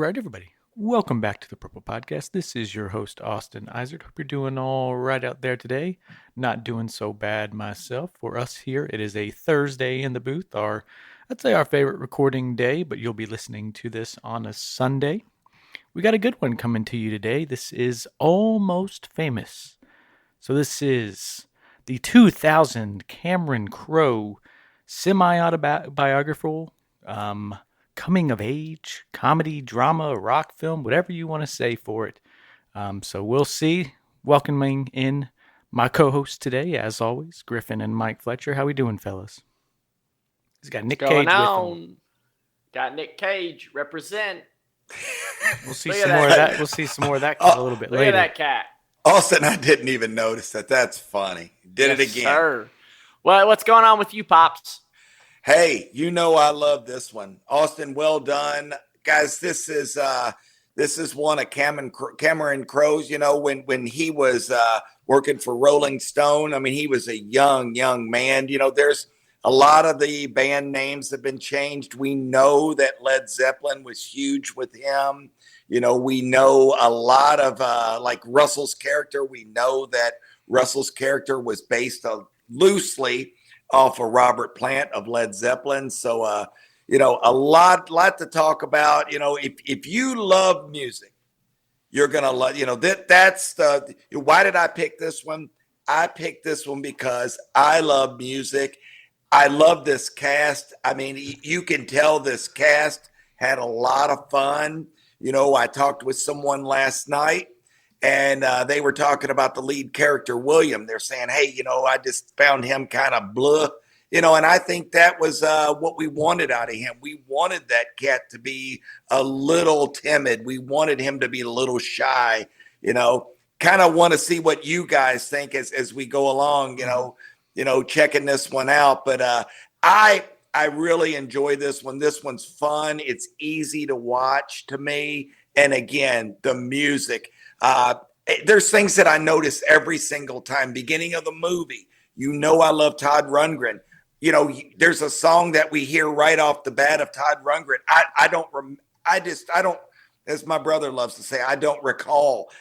right, everybody. Welcome back to the Purple Podcast. This is your host, Austin Isaac. Hope you're doing all right out there today. Not doing so bad myself. For us here, it is a Thursday in the booth, I'd say our favorite recording day, but you'll be listening to this on a Sunday. We got a good one coming to you today. This is Almost Famous. So this is the 2000 Cameron Crowe semi-autobiographical coming of age, comedy, drama, rock film, whatever you want to say for it. So we'll see. Welcoming in my co-hosts today, as always, Griffin and Mike Fletcher. How we doing, fellas? He's got Nick Cage with him. Got Nick Cage, represent. We'll see some more of that. We'll see some more of that a little bit later. Look at that cat. Austin, I didn't even notice that. That's funny. Did it again. Sir. Well, what's going on with you, Pops? Hey, you know I love this one. Austin, well done. Guys, this is one of Cameron Crowe's, you know, when he was working for Rolling Stone. I mean, he was a young man. You know, there's a lot of the band names have been changed. We know that Led Zeppelin was huge with him. You know, we know a lot of like Russell's character. We know that Russell's character was based loosely off of Robert Plant of Led Zeppelin. So, you know, a lot to talk about. You know, if you love music, you're going to love, you know, why did I pick this one? I picked this one because I love music. I love this cast. I mean, you can tell this cast had a lot of fun. You know, I talked with someone last night, and they were talking about the lead character, William. They're saying, hey, you know, I just found him kind of blah, you know, and I think that was what we wanted out of him. We wanted that cat to be a little timid. We wanted him to be a little shy, you know, kind of want to see what you guys think as we go along, you know, checking this one out. But I really enjoy this one. This one's fun. It's easy to watch to me. And again, the music. There's things that I notice every single time. Beginning of the movie, you know, I love Todd Rundgren. You know, there's a song that we hear right off the bat of Todd Rundgren. I don't, as my brother loves to say, I don't recall,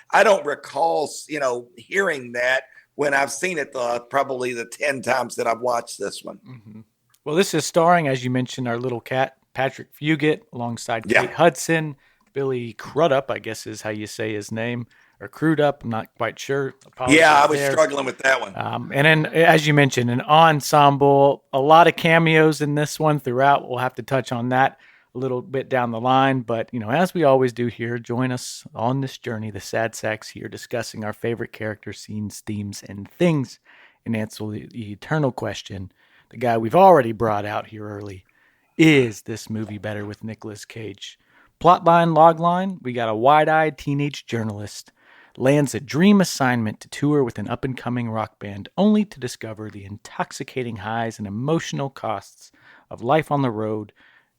you know, hearing that when I've seen it probably the 10 times that I've watched this one. Mm-hmm. Well, this is starring, as you mentioned, our little cat, Patrick Fugit, alongside Kate Hudson. Billy Crudup, I guess is how you say his name, or Crudup. I'm not quite sure. I was struggling with that one. And then, as you mentioned, an ensemble, a lot of cameos in this one throughout. We'll have to touch on that a little bit down the line. But, you know, as we always do here, join us on this journey, the Sad Sacks here, discussing our favorite characters, scenes, themes, and things, and answer the eternal question, the guy we've already brought out here early, is this movie better with Nicolas Cage? Plotline, logline, we got a wide-eyed teenage journalist lands a dream assignment to tour with an up-and-coming rock band, only to discover the intoxicating highs and emotional costs of life on the road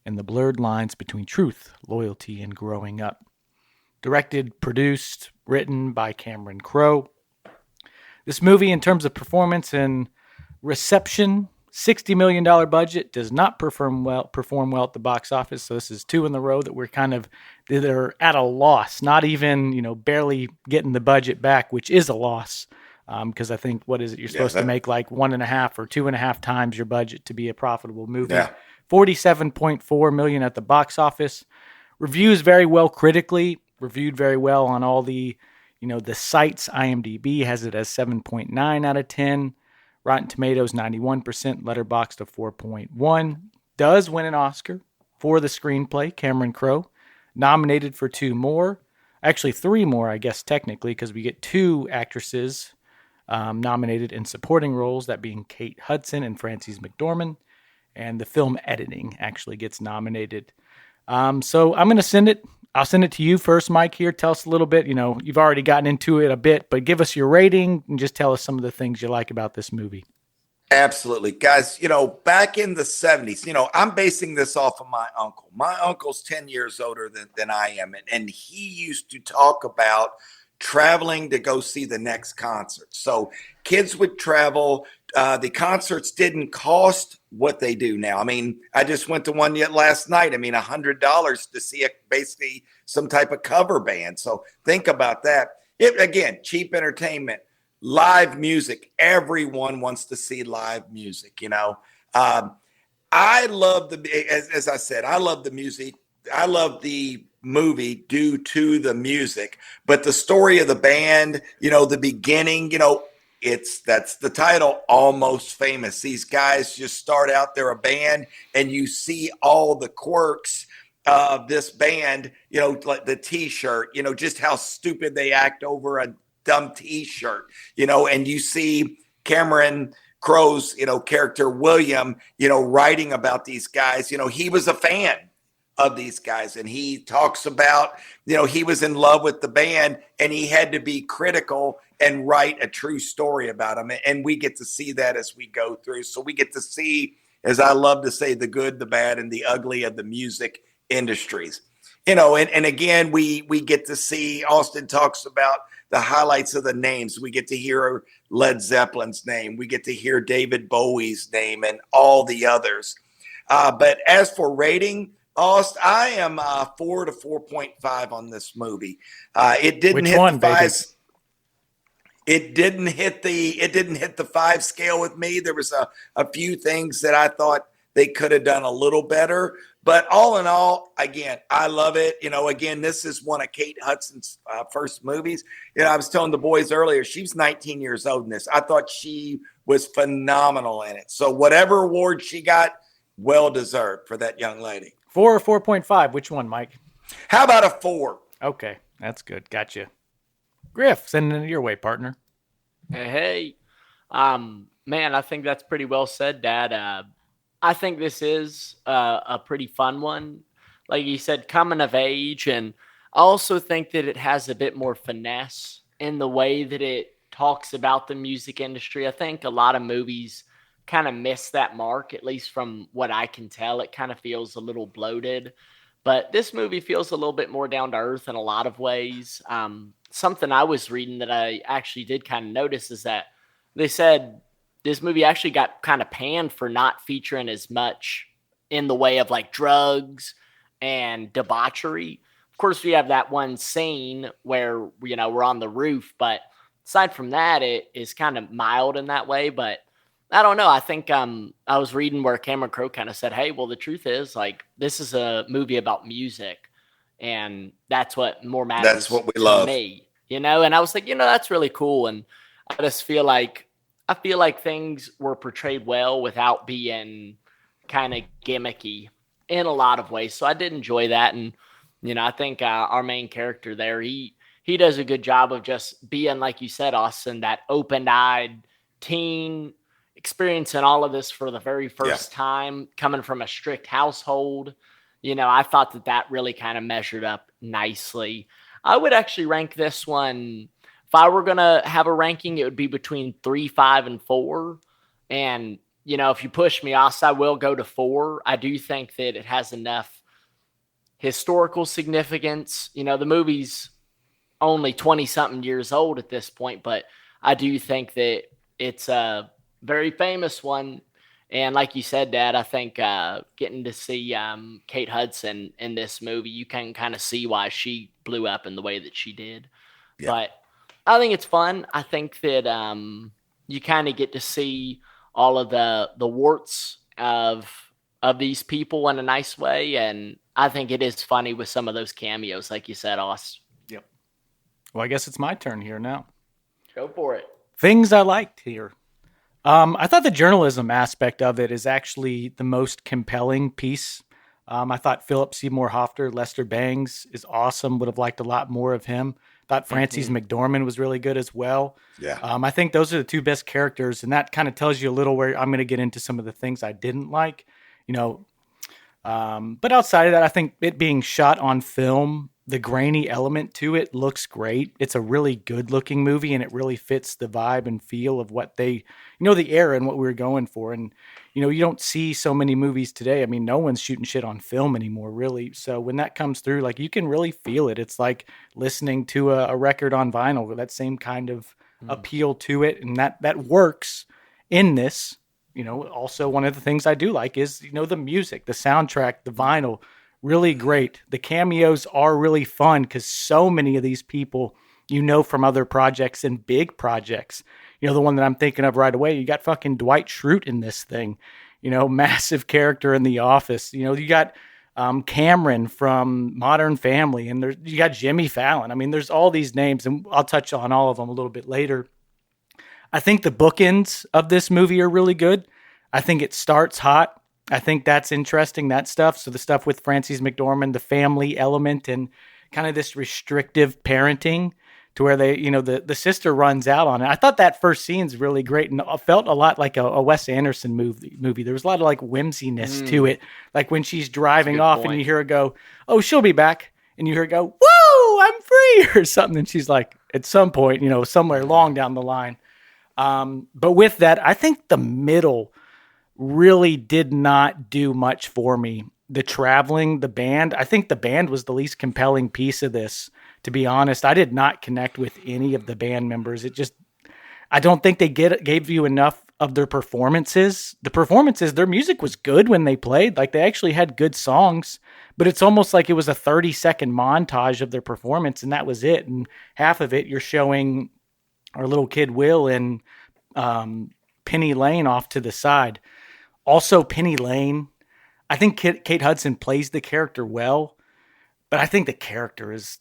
and the blurred lines between truth, loyalty, and growing up. Directed, produced, written by Cameron Crowe. This movie, in terms of performance and reception, $60 million budget, does not perform well at the box office. So this is two in the row that they're at a loss, not even, you know, barely getting the budget back, which is a loss. Because I think, what is it? You're supposed to make like 1.5 or 2.5 times your budget to be a profitable movie. Yeah. $47.4 million at the box office. Reviews very well critically, reviewed very well on all the, you know, the sites. IMDb has it as 7.9 out of 10. Rotten Tomatoes, 91%, Letterboxd of 4.1. Does win an Oscar for the screenplay, Cameron Crowe. Nominated for 2 more. Actually, 3 more, I guess, technically, because we get 2 actresses nominated in supporting roles, that being Kate Hudson and Frances McDormand. And the film editing actually gets nominated. So I'm going to send it. I'll send it to you first, Mike, here. Tell us a little bit. You know, you've already gotten into it a bit, but give us your rating and just tell us some of the things you like about this movie. Absolutely. Guys, you know, back in the 70s, you know, I'm basing this off of my uncle. My uncle's 10 years older than I am, and he used to talk about traveling to go see the next concert. So kids would travel. The concerts didn't cost what they do now. I mean, I just went to one yet last night. I mean, $100 to see basically some type of cover band. So think about that. It, again, cheap entertainment, live music. Everyone wants to see live music, you know. I love as I said, I love the music. I love the movie due to the music, but the story of the band, you know, the beginning, you know, that's the title, Almost Famous. These guys just start out, they're a band, and you see all the quirks of this band, you know, like the t-shirt, you know, just how stupid they act over a dumb t-shirt, you know, and you see Cameron Crowe's, you know, character William, you know, writing about these guys. You know, he was a fan of these guys, and he talks about, you know, he was in love with the band and he had to be critical and write a true story about them. And we get to see that as we go through. So we get to see, as I love to say, the good, the bad, and the ugly of the music industries. You know, and again, we get to see, Austin talks about the highlights of the names. We get to hear Led Zeppelin's name. We get to hear David Bowie's name and all the others. But as for rating, Aust, I am 4 to 4.5 on this movie. It didn't Which hit one, the 5. baby? It didn't hit the 5 scale with me. There was a few things that I thought they could have done a little better. But all in all, again, I love it. You know, again, this is one of Kate Hudson's first movies. You know, I was telling the boys earlier, she's 19 years old in this. I thought she was phenomenal in it. So whatever award she got, well deserved for that young lady. 4 or 4.5. Which one, Mike? How about a 4? Okay, that's good. Gotcha. Griff, sending it your way, partner. Hey. Man, I think that's pretty well said, Dad. I think this is a pretty fun one. Like you said, coming of age. And I also think that it has a bit more finesse in the way that it talks about the music industry. I think a lot of movies kind of miss that mark, at least from what I can tell. It kind of feels a little bloated. But this movie feels a little bit more down to earth in a lot of ways. Something I was reading that I actually did kind of notice is that they said this movie actually got kind of panned for not featuring as much in the way of like drugs and debauchery. Of course, we have that one scene where, you know, we're on the roof, but aside from that, it is kind of mild in that way. But I don't know. I think I was reading where Cameron Crowe kind of said, hey, well, the truth is, like, this is a movie about music, and that's what more matters. That's what we love. Me, you know? And I was like, you know, that's really cool. And I just feel like things were portrayed well without being kind of gimmicky in a lot of ways. So I did enjoy that. And, you know, I think our main character there, he does a good job of just being, like you said, Austin, that open-eyed teen, experiencing all of this for the very first time, coming from a strict household. You know, I thought that really kind of measured up nicely. I would actually rank this one, if I were going to have a ranking, it would be between 3, 5, and 4. And, you know, if you push me, I will go to 4. I do think that it has enough historical significance. You know, the movie's only 20-something years old at this point, but I do think that it's a very famous one. And like you said, Dad, I think getting to see Kate Hudson in this movie, you can kind of see why she blew up in the way that she did. Yeah. But I think it's fun. I think that you kind of get to see all of the warts of these people in a nice way. And I think it is funny with some of those cameos, like you said, Austin. Yep. Well, I guess it's my turn here now. Go for it. Things I liked here. I thought the journalism aspect of it is actually the most compelling piece. I thought Philip Seymour Hoffman, Lester Bangs is awesome. Would have liked a lot more of him. Thought Frances McDormand was really good as well. Yeah. I think those are the two best characters, and that kind of tells you a little where I'm going to get into some of the things I didn't like, you know. But outside of that, I think it being shot on film, the grainy element to it looks great. It's a really good looking movie, and it really fits the vibe and feel of what they, you know, the era and what we were going for. And, you know, you don't see so many movies today. I mean, no one's shooting shit on film anymore, really. So when that comes through, like, you can really feel it. It's like listening to a record on vinyl with that same kind of appeal to it. And that works in this. You know, also one of the things I do like is, you know, the music, the soundtrack, the vinyl really great. The cameos are really fun because so many of these people from other projects and big projects. The one that I'm thinking of right away, you got fucking Dwight Schrute in this thing, massive character in The Office. You got Cameron from Modern Family, and you got Jimmy Fallon. I mean, there's all these names, and I'll touch on all of them a little bit later. I think the bookends of this movie are really good. I think it starts hot. I think that's interesting, that stuff. So the stuff with Frances McDormand, the family element, and kind of this restrictive parenting to where they, the sister runs out on it. I thought that first scene's really great and felt a lot like a Wes Anderson movie. There was a lot of like whimsiness to it. Like when she's driving off and you hear her go, "Oh, she'll be back." And you hear her go, "Woo, I'm free," or something. And she's like, at some point, somewhere long down the line. But with that, I think the middle really did not do much for me. The traveling, the band, I think the band was the least compelling piece of this. To be honest, I did not connect with any of the band members. I don't think they gave you enough of their performances. Their music was good when they played. Like they actually had good songs, but it's almost like it was a 30-second montage of their performance, and that was it. And half of it, you're showing our little kid Will and Penny Lane off to the side. Also, Penny Lane, I think Kate Hudson plays the character well, but I think the character is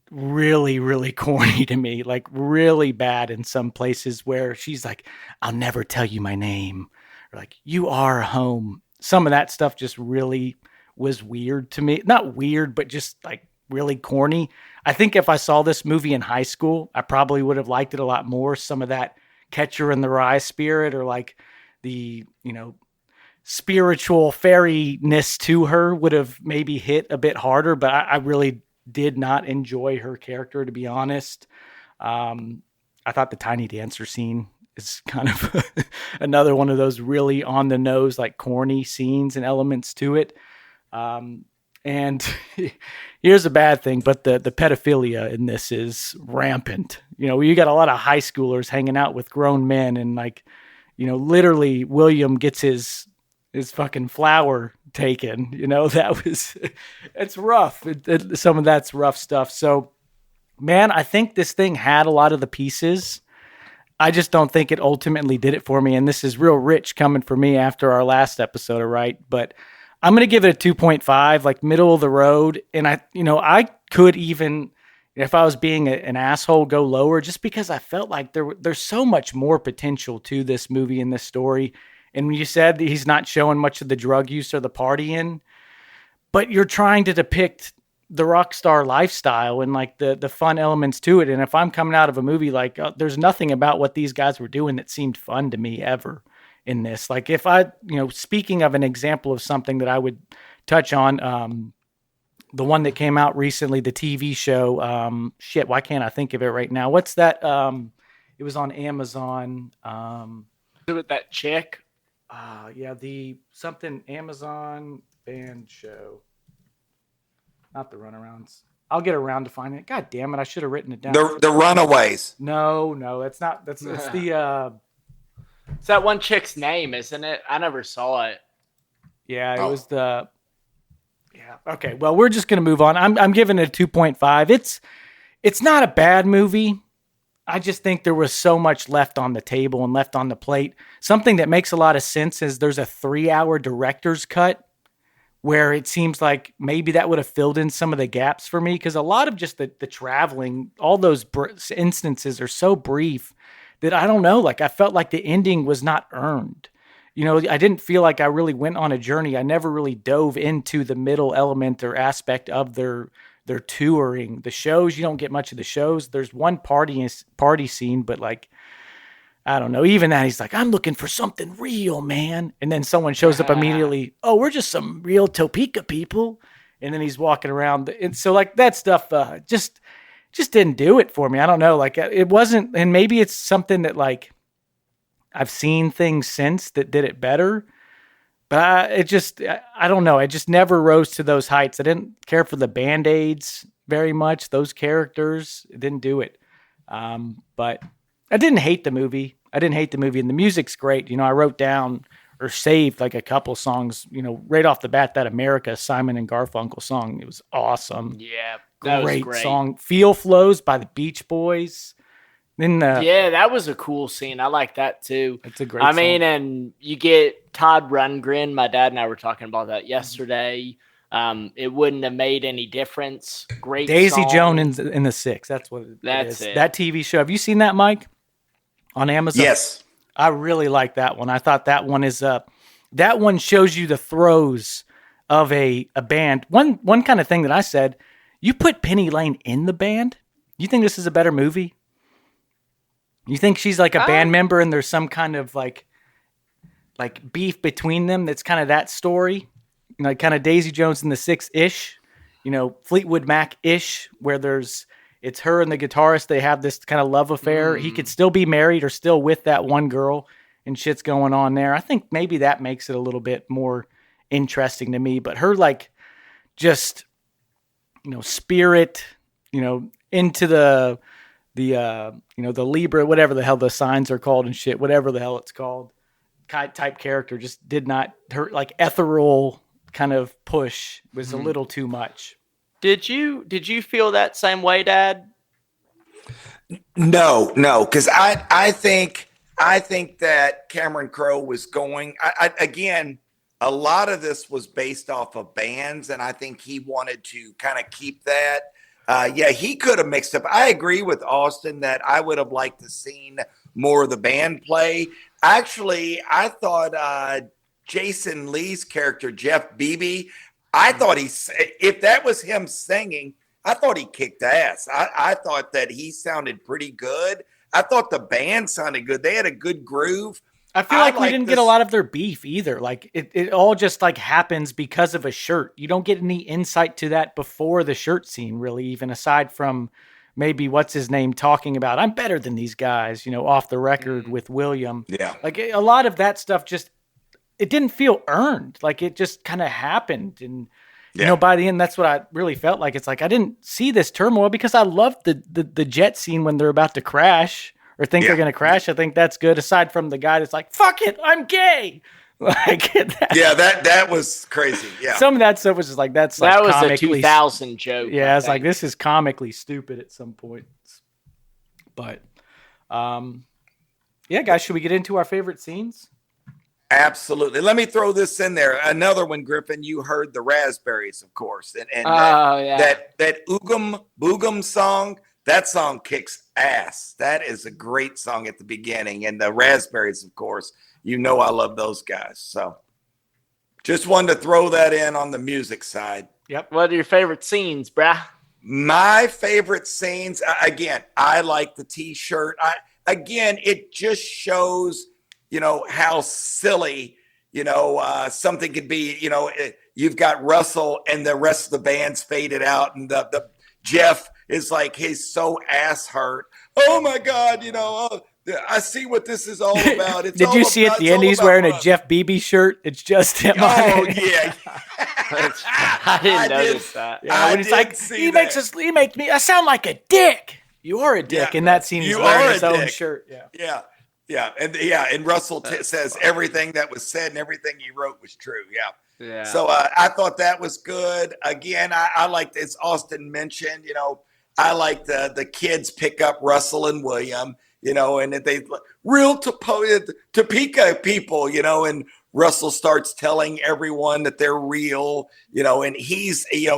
really, really corny to me, like really bad in some places where she's like, "I'll never tell you my name," or like, "You are home." Some of that stuff just really was weird to me. Not weird, but just like really corny. I think if I saw this movie in high school, I probably would have liked it a lot more. Some of that Catcher in the Rye spirit, or like the, spiritual fairiness to her would have maybe hit a bit harder, but I really did not enjoy her character, to be honest. I thought the Tiny Dancer scene is kind of another one of those really on the nose, like corny scenes and elements to it. And here's a bad thing, but the pedophilia in this is rampant. You got a lot of high schoolers hanging out with grown men, and like, literally William gets his fucking flower taken. It's rough. Some of that's rough stuff. So, man, I think this thing had a lot of the pieces. I just don't think it ultimately did it for me. And this is real rich coming for me after our last episode, right? But I'm going to give it a 2.5, like middle of the road. And I could even, if I was being an asshole, go lower, just because I felt like there's so much more potential to this movie and this story. And when you said that he's not showing much of the drug use or the partying, but you're trying to depict the rock star lifestyle and like the fun elements to it. And if I'm coming out of a movie, like there's nothing about what these guys were doing that seemed fun to me ever in this. Like if I, speaking of an example of something that I would touch on, the one that came out recently, the TV show, why can't I think of it right now? What's that? It was on Amazon. With that chick. The something Amazon band show. Not the Runarounds. I'll get around to finding it. God damn it! I should have written it down. The Runaways. No, that's not. It's the. It's that one chick's name, isn't it? I never saw it. Yeah, it was the. Yeah. Okay. Well, we're just gonna move on. I'm giving it a 2.5. It's not a bad movie. I just think there was so much left on the table and left on the plate. Something that makes a lot of sense is there's a 3-hour director's cut where it seems like maybe that would have filled in some of the gaps for me, because a lot of just the traveling, all those instances are so brief that I don't know, like I felt like the ending was not earned. I didn't feel like I really went on a journey. I never really dove into the middle element or aspect of their touring. The shows, you don't get much of the shows. There's one party scene, but like, I don't know. Even that, he's like, "I'm looking for something real, man." And then someone shows up immediately. "Oh, we're just some real Topeka people." And then he's walking around. And so like that stuff just didn't do it for me. I don't know. Like it wasn't, and maybe it's something that like I've seen things since that did it better. But I don't know. I just never rose to those heights. I didn't care for the Band-Aids very much. Those characters, it didn't do it. But I didn't hate the movie. And the music's great. I wrote down or saved like a couple songs, right off the bat. That America Simon and Garfunkel song, it was awesome. Yeah, that was great song. Feel Flows by the Beach Boys. Then that was a cool scene. I like that too. It's a great song. And you get Todd Rundgren. My dad and I were talking about that yesterday. It wouldn't have made any difference. Great Daisy song. Jones in the Six. That's what That's it. That TV show. Have you seen that, Mike? On Amazon? Yes. I really like that one. I thought that one is that one shows you the throes of a band. One kind of thing that I said, you put Penny Lane in the band, you think this is a better movie? You think she's like a band member and there's some kind of like beef between them that's kind of that story? Like kind of Daisy Jones and the Six-ish, Fleetwood Mac-ish, where it's her and the guitarist, they have this kind of love affair. He could still be married or still with that one girl and shit's going on there. I think maybe that makes it a little bit more interesting to me, but her just, spirit, into the Libra, whatever the hell the signs are called and shit, whatever the hell it's called, type character just did not, her ethereal kind of push was a little too much. Did you feel that same way, Dad? No, because I think that Cameron Crowe was going. Again, a lot of this was based off of bands, and I think he wanted to kind of keep that. He could have mixed up. I agree with Austin that I would have liked to seen more of the band play. Actually, I thought Jason Lee's character, Jeff Beebe, I thought if that was him singing, I thought he kicked ass. I thought that he sounded pretty good. I thought the band sounded good. They had a good groove. I feel like we didn't get a lot of their beef either. Like it all just happens because of a shirt. You don't get any insight to that before the shirt scene, really, even aside from maybe what's his name talking about, I'm better than these guys, off the record with William. Yeah. Like a lot of that stuff it didn't feel earned. Like it just kind of happened. And, by the end, that's what I really felt like. It's like, I didn't see this turmoil because I loved the jet scene when they're about to crash or think they're going to crash. I think that's good. Aside from the guy that's like, fuck it, I'm gay. That was crazy. Yeah. Some of that stuff was just like, that was a 2000 joke. Yeah. It's like, this is comically stupid at some points. But, guys, should we get into our favorite scenes? Absolutely. Let me throw this in there. Another one, Griffin. You heard the Raspberries, of course, and that Oogum Boogum song. That song kicks ass. That is a great song at the beginning, and the Raspberries, of course. I love those guys. So, just wanted to throw that in on the music side. Yep. What are your favorite scenes, brah? My favorite scenes. Again, I like the T-shirt. It just shows. How silly, something could be, you've got Russell and the rest of the band's faded out. And the Jeff is like, he's so ass hurt. Oh my God. I see what this is all about. Did you see at the end he's wearing a Jeff Beebe shirt? It's just him. Oh yeah. I didn't notice that. Yeah, when it's like, he makes me, I sound like a dick. You are a dick in that scene. He's wearing his own shirt. Yeah. Yeah. And Russell says everything that was said and everything he wrote was true. Yeah. So I thought that was good. Again, I liked, as Austin mentioned, I like the kids pick up Russell and William, and they real Topeka people, and Russell starts telling everyone that they're real, and he's, he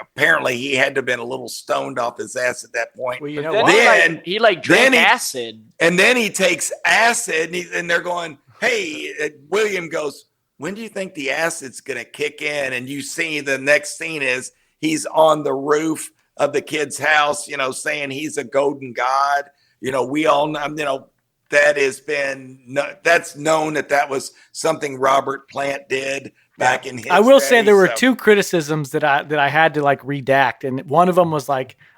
apparently he had to have been a little stoned off his ass at that point. Well, then he drank acid. And then he takes acid and they're going, hey, William goes, when do you think the acid's going to kick in? And you see the next scene is he's on the roof of the kid's house, saying he's a golden god. We all know, that's known that was something Robert Plant did back in his I will day, say there were two criticisms that I had to redact, and one of them was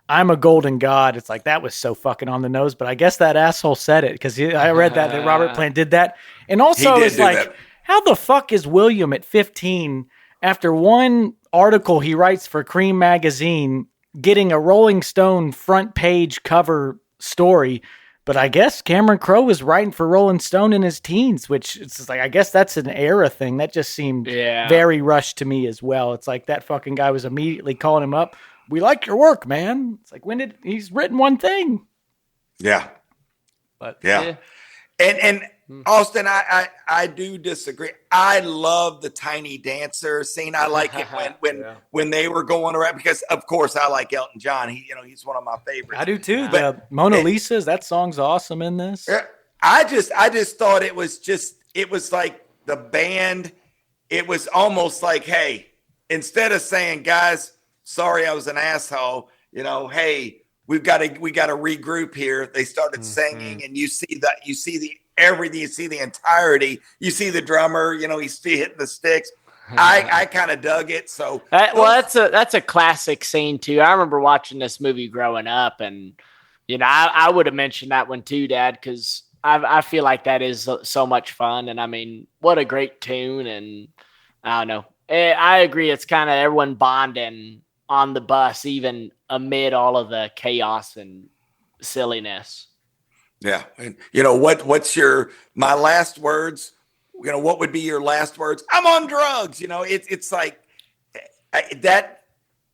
I'm a golden god. It's like, that was so fucking on the nose, but I guess that asshole said it because I read that Robert Plant did that. And also it's like, how the fuck is William at 15 after one article he writes for Cream magazine getting a Rolling Stone front page cover story But I guess Cameron Crowe was writing for Rolling Stone in his teens, which it's like, I guess that's an era thing. That just seemed very rushed to me as well. It's like that fucking guy was immediately calling him up. We like your work, man. It's like, he's written one thing. Yeah. But yeah. And Austin, I do disagree. I love the Tiny Dancer scene. I like it when they were going around, because of course I like Elton John. He's one of my favorites. I do too. But Mona Lisa's, that song's awesome in this. I just thought it was like the band. It was almost like, hey, instead of saying, guys, sorry, I was an asshole, hey, we got to regroup here. They started singing, and you see everything, you see the entirety, you see the drummer, he's hitting the sticks. I kind of dug it. So that's a classic scene too. I remember watching this movie growing up, and I would have mentioned that one too, Dad, because I feel like that is so much fun. And I mean, what a great tune. And I don't know, I agree. It's kind of everyone bonding on the bus, even amid all of the chaos and silliness. Yeah. And what's my last words? What would be your last words? I'm on drugs. It's like that,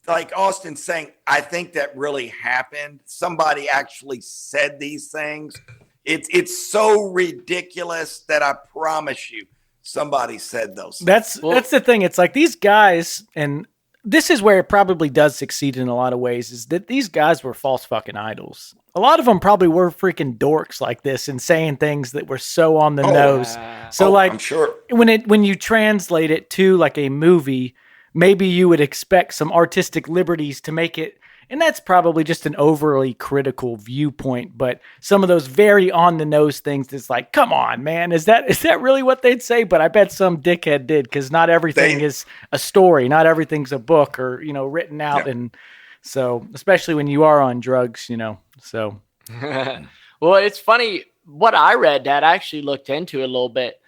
like Austin saying, I think that really happened. Somebody actually said these things. It's so ridiculous that I promise you somebody said those things. That's the thing. It's like these guys, and this is where it probably does succeed in a lot of ways, is that these guys were false fucking idols. A lot of them probably were freaking dorks like this and saying things that were so on the nose. So I'm sure when you translate it to like a movie, maybe you would expect some artistic liberties to make it. And that's probably just an overly critical viewpoint, but some of those very on the nose things, it's like, come on, man, is that really what they'd say? But I bet some dickhead did, because not everything is a story, not everything's a book or written out, and so especially when you are on drugs, So, well, it's funny what I read. Dad, I actually looked into it a little bit.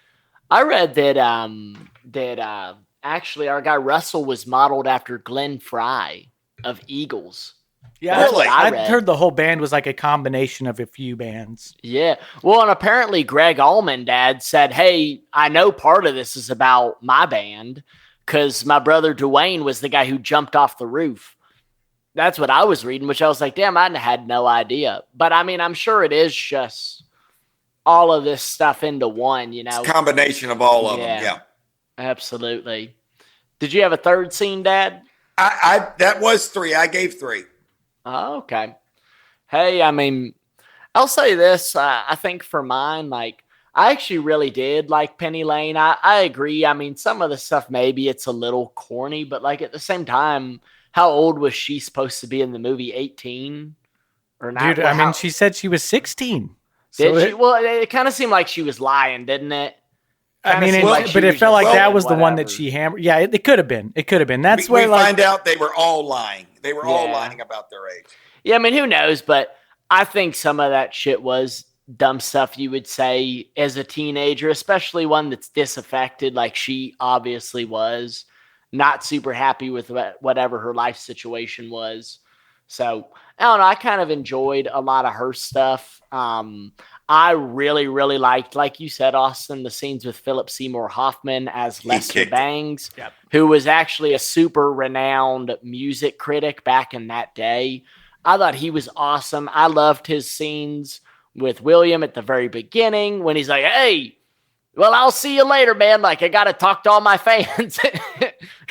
I read that actually our guy Russell was modeled after Glenn Fry of Eagles. Yeah, I heard the whole band was like a combination of a few bands. Yeah. Well, and apparently Greg Allman, Dad, said, hey, I know part of this is about my band because my brother Dwayne was the guy who jumped off the roof. That's what I was reading, which I was like, damn, I had no idea. But I mean, I'm sure it is just all of this stuff into one, It's a combination of all of them. Yeah. Absolutely. Did you have a third scene, Dad? That was 3. I gave 3. Oh, okay. Hey, I mean, I'll say this. I think for mine, like, I actually really did like Penny Lane. I agree. I mean, some of the stuff, maybe it's a little corny, but like at the same time, how old was she supposed to be in the movie? 18 or not? Dude, I mean, she said she was 16. Did she? Well, it kind of seemed like she was lying, didn't it? I mean, but it felt like that was the one that she hammered. Yeah, it could have been. It could have been. That's where we find out they were all lying. They were all lying about their age. Yeah, I mean, who knows? But I think some of that shit was dumb stuff you would say as a teenager, especially one that's disaffected, like she obviously was. Not super happy with whatever her life situation was. So, I don't know. I kind of enjoyed a lot of her stuff. I really, really liked, like you said, Austin, the scenes with Philip Seymour Hoffman as Lester Bangs, who was actually a super renowned music critic back in that day. I thought he was awesome. I loved his scenes with William at the very beginning when he's like, hey, well, I'll see you later, man. Like, I got to talk to all my fans.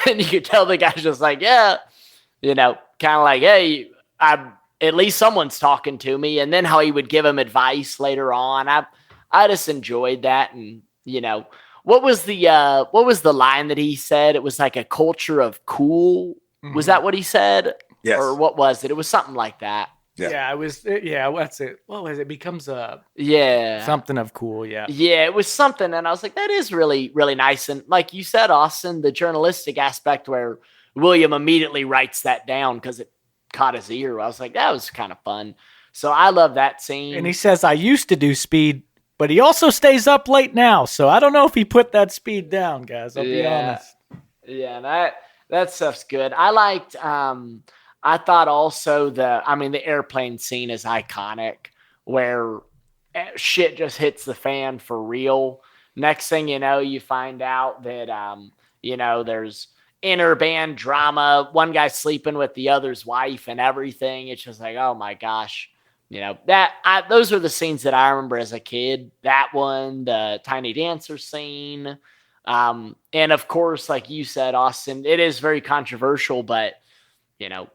And you could tell the guy's just like, yeah, kind of like, hey, at least someone's talking to me. And then how he would give him advice later on. I just enjoyed that. And, what was the line that he said? It was like a culture of cool. Mm-hmm. Was that what he said? Yes. Or what was it? It was something like that. Yeah, it was. Yeah, that's it. What was it? Becomes something of cool. Yeah, it was something, and I was like, that is really, really nice. And like you said, Austin, the journalistic aspect where William immediately writes that down because it caught his ear. I was like, that was kind of fun. So I love that scene. And he says, "I used to do speed, but he also stays up late now. So I don't know if he put that speed down, guys. I'll be honest." Yeah, that stuff's good. I liked. I thought also the airplane scene is iconic where shit just hits the fan for real. Next thing you know, you find out that, there's inner band drama. One guy's sleeping with the other's wife and everything. It's just like, oh my gosh. Those are the scenes that I remember as a kid. That one, the Tiny Dancer scene. And of course, like you said, Austin, it is very controversial, but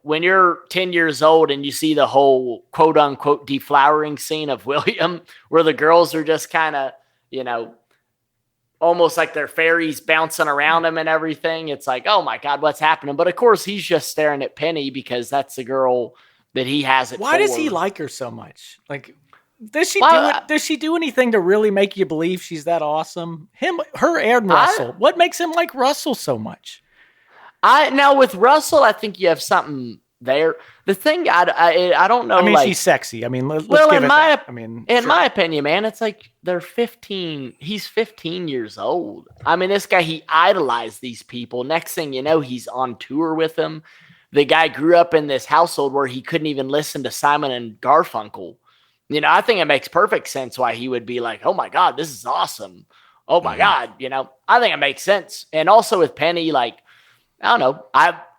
when you're 10 years old and you see the whole quote unquote deflowering scene of William, where the girls are just kind of, almost like they're fairies bouncing around him and everything. It's like, oh my God, what's happening? But of course he's just staring at Penny because that's the girl that he has it. Why does he like her so much? Like, does she do anything to really make you believe she's that awesome? Her and Russell. What makes him like Russell so much? Now with Russell, I think you have something there. The thing I don't know. I mean, she's sexy. I mean, let's give it that. I mean, in my opinion, man, it's like they're 15. He's 15 years old. I mean, this guy, he idolized these people. Next thing you know, he's on tour with them. The guy grew up in this household where he couldn't even listen to Simon and Garfunkel. I think it makes perfect sense why he would be like, oh my God, this is awesome. Oh my God. I think it makes sense. And also with Penny, like, I don't know.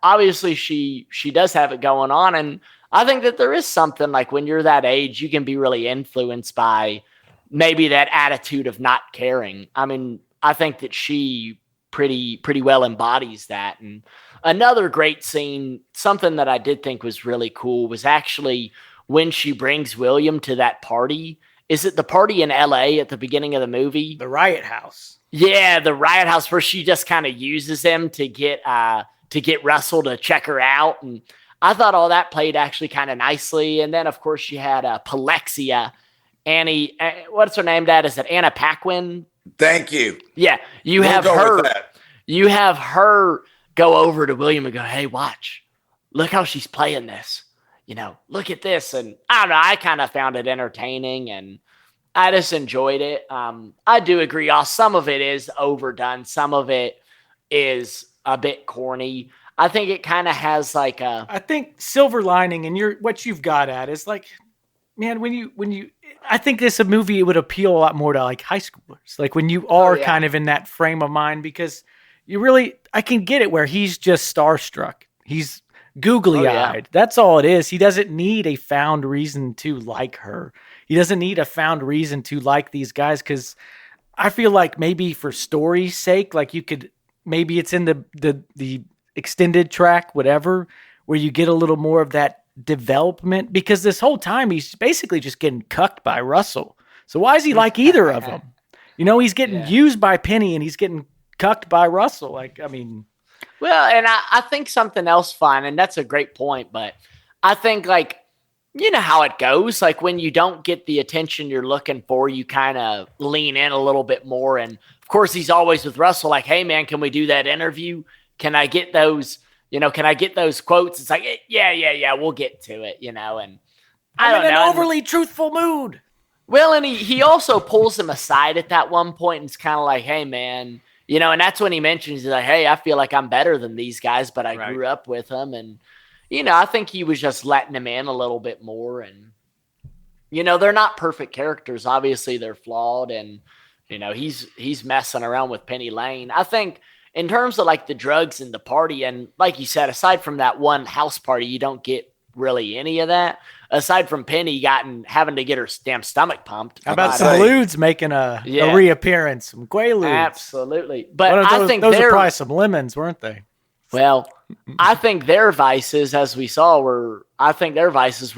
Obviously she does have it going on. And I think that there is something like when you're that age, you can be really influenced by maybe that attitude of not caring. I mean, I think that she pretty well embodies that. And another great scene, something that I did think was really cool, was actually when she brings William to that party. Is it the party in LA at the beginning of the movie? The Riot House. Yeah, the Riot House, where she just kind of uses him to get Russell to check her out. And I thought all that played actually kind of nicely. And then, of course, she had Palexia. Annie, what's her name, Dad? Is it Anna Paquin? Thank you. Yeah, you have her go over to William and go, hey, watch. Look how she's playing this. Look at this. And I don't know, I kind of found it entertaining and I just enjoyed it. I do agree. Some of it is overdone. Some of it is a bit corny. I think it kind of has like I think silver lining, and what you've got at is like, man, when you, I think this movie would appeal a lot more to like high schoolers. Like when you are kind of in that frame of mind, because I can get it where he's just starstruck. He's googly-eyed. Oh, yeah. That's all it is. He doesn't need a found reason to like her. He doesn't need a found reason to like these guys, because I feel like maybe for story's sake, like maybe it's in the extended track, whatever, where you get a little more of that development, because this whole time he's basically just getting cucked by Russell. So why is he like either of them? He's getting used by Penny and he's getting cucked by Russell. Like, I mean... Well, and I think something else fun, and that's a great point, but I think like, you know how it goes. Like when you don't get the attention you're looking for, you kind of lean in a little bit more. And of course, he's always with Russell like, hey man, can we do that interview? Can I get those, can I get those quotes? It's like, yeah, we'll get to it, and I don't know. In an overly truthful mood. Well, and he also pulls him aside at that one point and it's kind of like, hey man, and that's when he mentions, he's like, hey, I feel like I'm better than these guys, but I grew up with them. And, I think he was just letting him in a little bit more. And, they're not perfect characters. Obviously, they're flawed. And, he's messing around with Penny Lane. I think in terms of like the drugs and the party, and like you said, aside from that one house party, you don't get really any of that. Aside from Penny having to get her damn stomach pumped. How about some lewds making a reappearance? Some Quaaludes. Absolutely. But I think those are probably some lemons, weren't they? Well, I think their vices, as we saw, were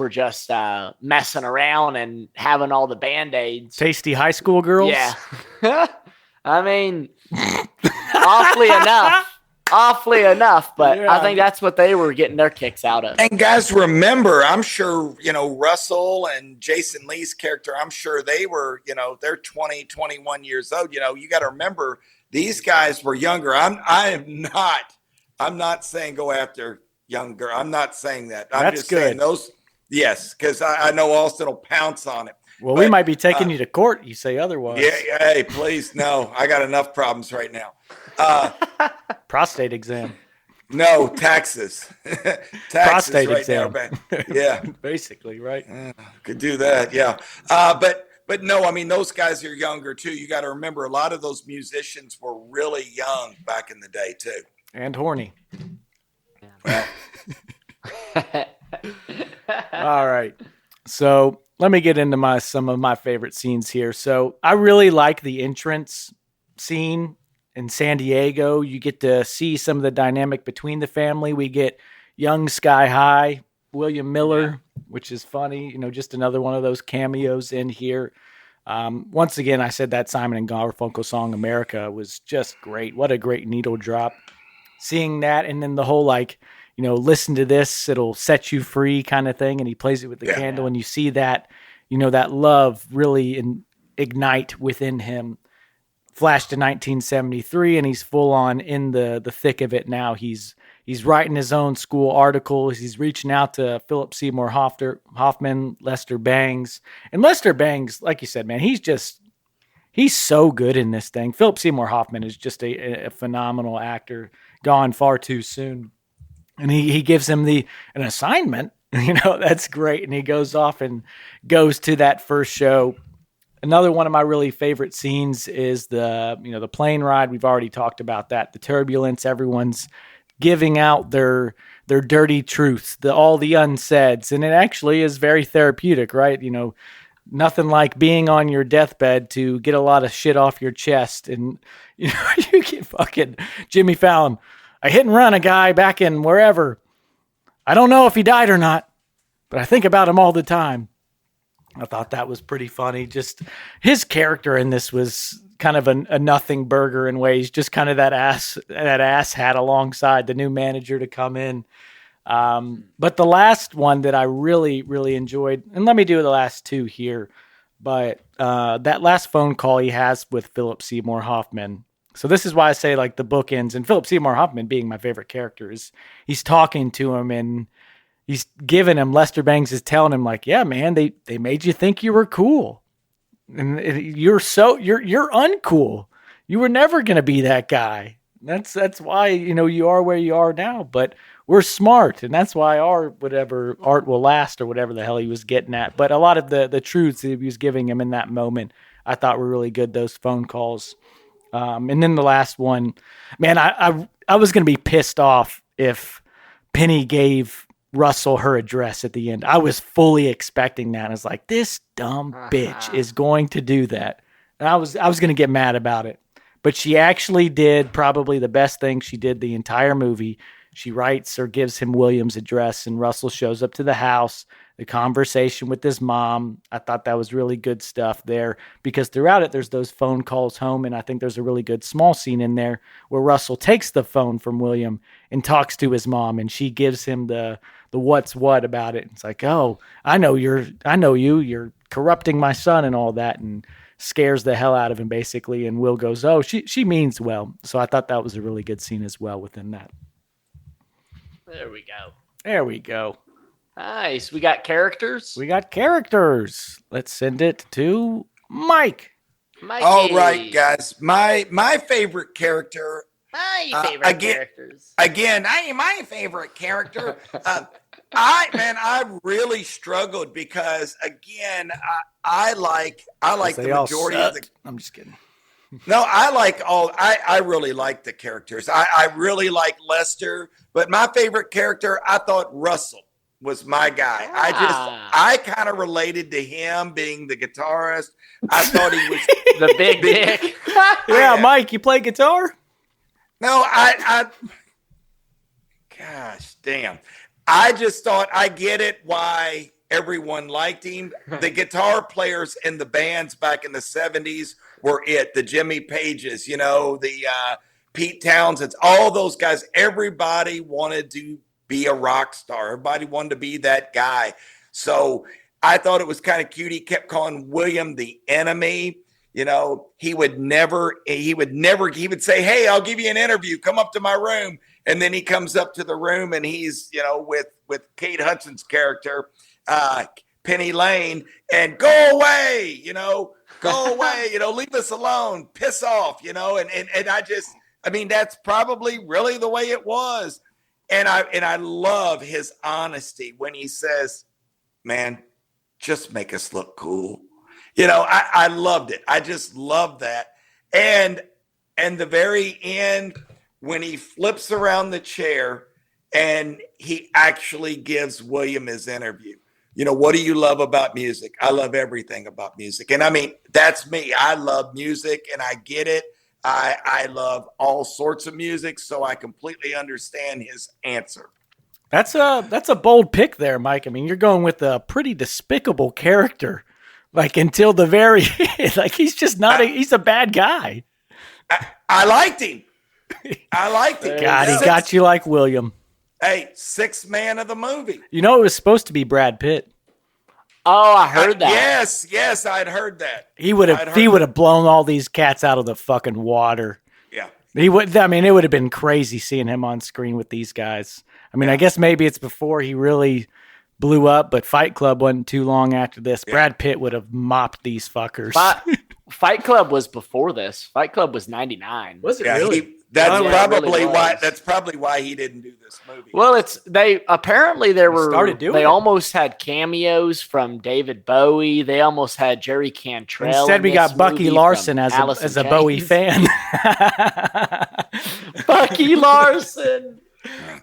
just messing around and having all the Band-Aids. Tasty high school girls? Yeah. I mean, awfully enough, but yeah. I think that's what they were getting their kicks out of. And guys, remember, I'm sure, Russell and Jason Lee's character, I'm sure they were, they're 20, 21 years old. You got to remember, these guys were younger. I'm not saying go after younger. I'm not saying that. I'm just saying those. Yes, because I know Austin will pounce on it. Well, we might be taking you to court. You say otherwise. Yeah. Hey, please. No, I got enough problems right now. Prostate exam. No, taxes. Prostate right exam. Now, yeah. Basically, right? Could do that. Yeah. But but no, I mean, those guys are younger too. You got to remember, a lot of those musicians were really young back in the day too. And horny. Well, all right. So let me get into some of my favorite scenes here. So I really like the entrance scene in San Diego. You get to see some of the dynamic between the family. We get young Sky High, William Miller, which is funny. Just another one of those cameos in here. Once again, I said that Simon and Garfunkel song, America, was just great. What a great needle drop. Seeing that, and then the whole, listen to this, it'll set you free kind of thing. And he plays it with the candle, and you see that, that love really ignite within him. Flash to 1973, and he's full on in the thick of it now. He's writing his own school articles. He's reaching out to Philip Seymour Hoffman, Lester Bangs. And Lester Bangs, like you said, man, he's so good in this thing. Philip Seymour Hoffman is just a phenomenal actor, gone far too soon. And he gives him an assignment, that's great. And he goes off and goes to that first show. Another one of my really favorite scenes is the plane ride. We've already talked about that. The turbulence, everyone's giving out their dirty truths, all the unsaids. And it actually is very therapeutic, right? Nothing like being on your deathbed to get a lot of shit off your chest. And, you get fucking Jimmy Fallon. I hit and run a guy back in wherever. I don't know if he died or not, but I think about him all the time. I thought that was pretty funny. Just his character in this was kind of a nothing burger in ways, just kind of that ass hat alongside the new manager to come in. But the last one that I really, really enjoyed, and let me do the last two here, but that last phone call he has with Philip Seymour Hoffman. So this is why I say the bookends, and Philip Seymour Hoffman being my favorite character, is he's talking to him and he's giving him, Lester Bangs is telling him yeah, man, they made you think you were cool. And you're uncool. You were never going to be that guy. That's why, you are where you are now, but we're smart. And that's why our whatever art will last, or whatever the hell he was getting at. But a lot of the truths that he was giving him in that moment, I thought were really good. Those phone calls. And then the last one, man, I was going to be pissed off if Penny gave Russell her address at the end. I was fully expecting that. I was like, this dumb bitch is going to do that. And I was going to get mad about it. But she actually did probably the best thing she did the entire movie. She writes or gives him William's address, and Russell shows up to the house, the conversation with his mom. I thought that was really good stuff there, because throughout it, there's those phone calls home. And I think there's a really good small scene in there where Russell takes the phone from William and talks to his mom, and she gives him the what's what about it. It's like, oh, I know you're corrupting my son and all that, and scares the hell out of him basically. And Will goes, oh, she means well. So I thought that was a really good scene as well within that. There we go. There we go. Nice. We got characters. Let's send it to Mike. Mikey. All right, guys. My favorite character. My favorite characters. Again, my favorite character. I really struggled because again, I like the majority of the. I'm just kidding. No, I really like the characters. I really like Lester, but my favorite character, I thought Russell was my guy. I kind of related to him being the guitarist. I thought he was the big dick. Yeah, Mike, you play guitar? No, gosh, damn. I just thought, I get it why everyone liked him. The guitar players in the bands back in the 70s were it. The Jimmy Pages, the Pete Townsends, all those guys. Everybody wanted to be a rock star. Everybody wanted to be that guy. So I thought it was kind of cute. He kept calling William the enemy. He would say, hey, I'll give you an interview. Come up to my room. And then he comes up to the room and he's, with Kate Hudson's character, Penny Lane, and go away, go away, leave us alone, piss off, and that's probably really the way it was. And I love his honesty when he says, man, just make us look cool. I loved it. I just loved that. And the very end, when he flips around the chair and he actually gives William his interview. What do you love about music? I love everything about music. And I mean, that's me. I love music and I get it. I love all sorts of music. So I completely understand his answer. That's a bold pick there, Mike. I mean, you're going with a pretty despicable character, like until the very like he's just not he's a bad guy. I liked him. God, he got you like William. Hey, sixth man of the movie. It was supposed to be Brad Pitt. Oh, I heard that. Yes, I'd heard that. He would have blown all these cats out of the fucking water. Yeah. He would. I mean, it would have been crazy seeing him on screen with these guys. I mean, I guess maybe it's before he really blew up, but Fight Club wasn't too long after this. Yeah. Brad Pitt would have mopped these fuckers. Fight Club was before this. Fight Club was 99. Was it really? That's probably why. That's probably why he didn't do this movie. Well, they almost had cameos from David Bowie. They almost had Jerry Cantrell. Instead, we got Bucky Larson as a Bowie fan. Bucky Larson,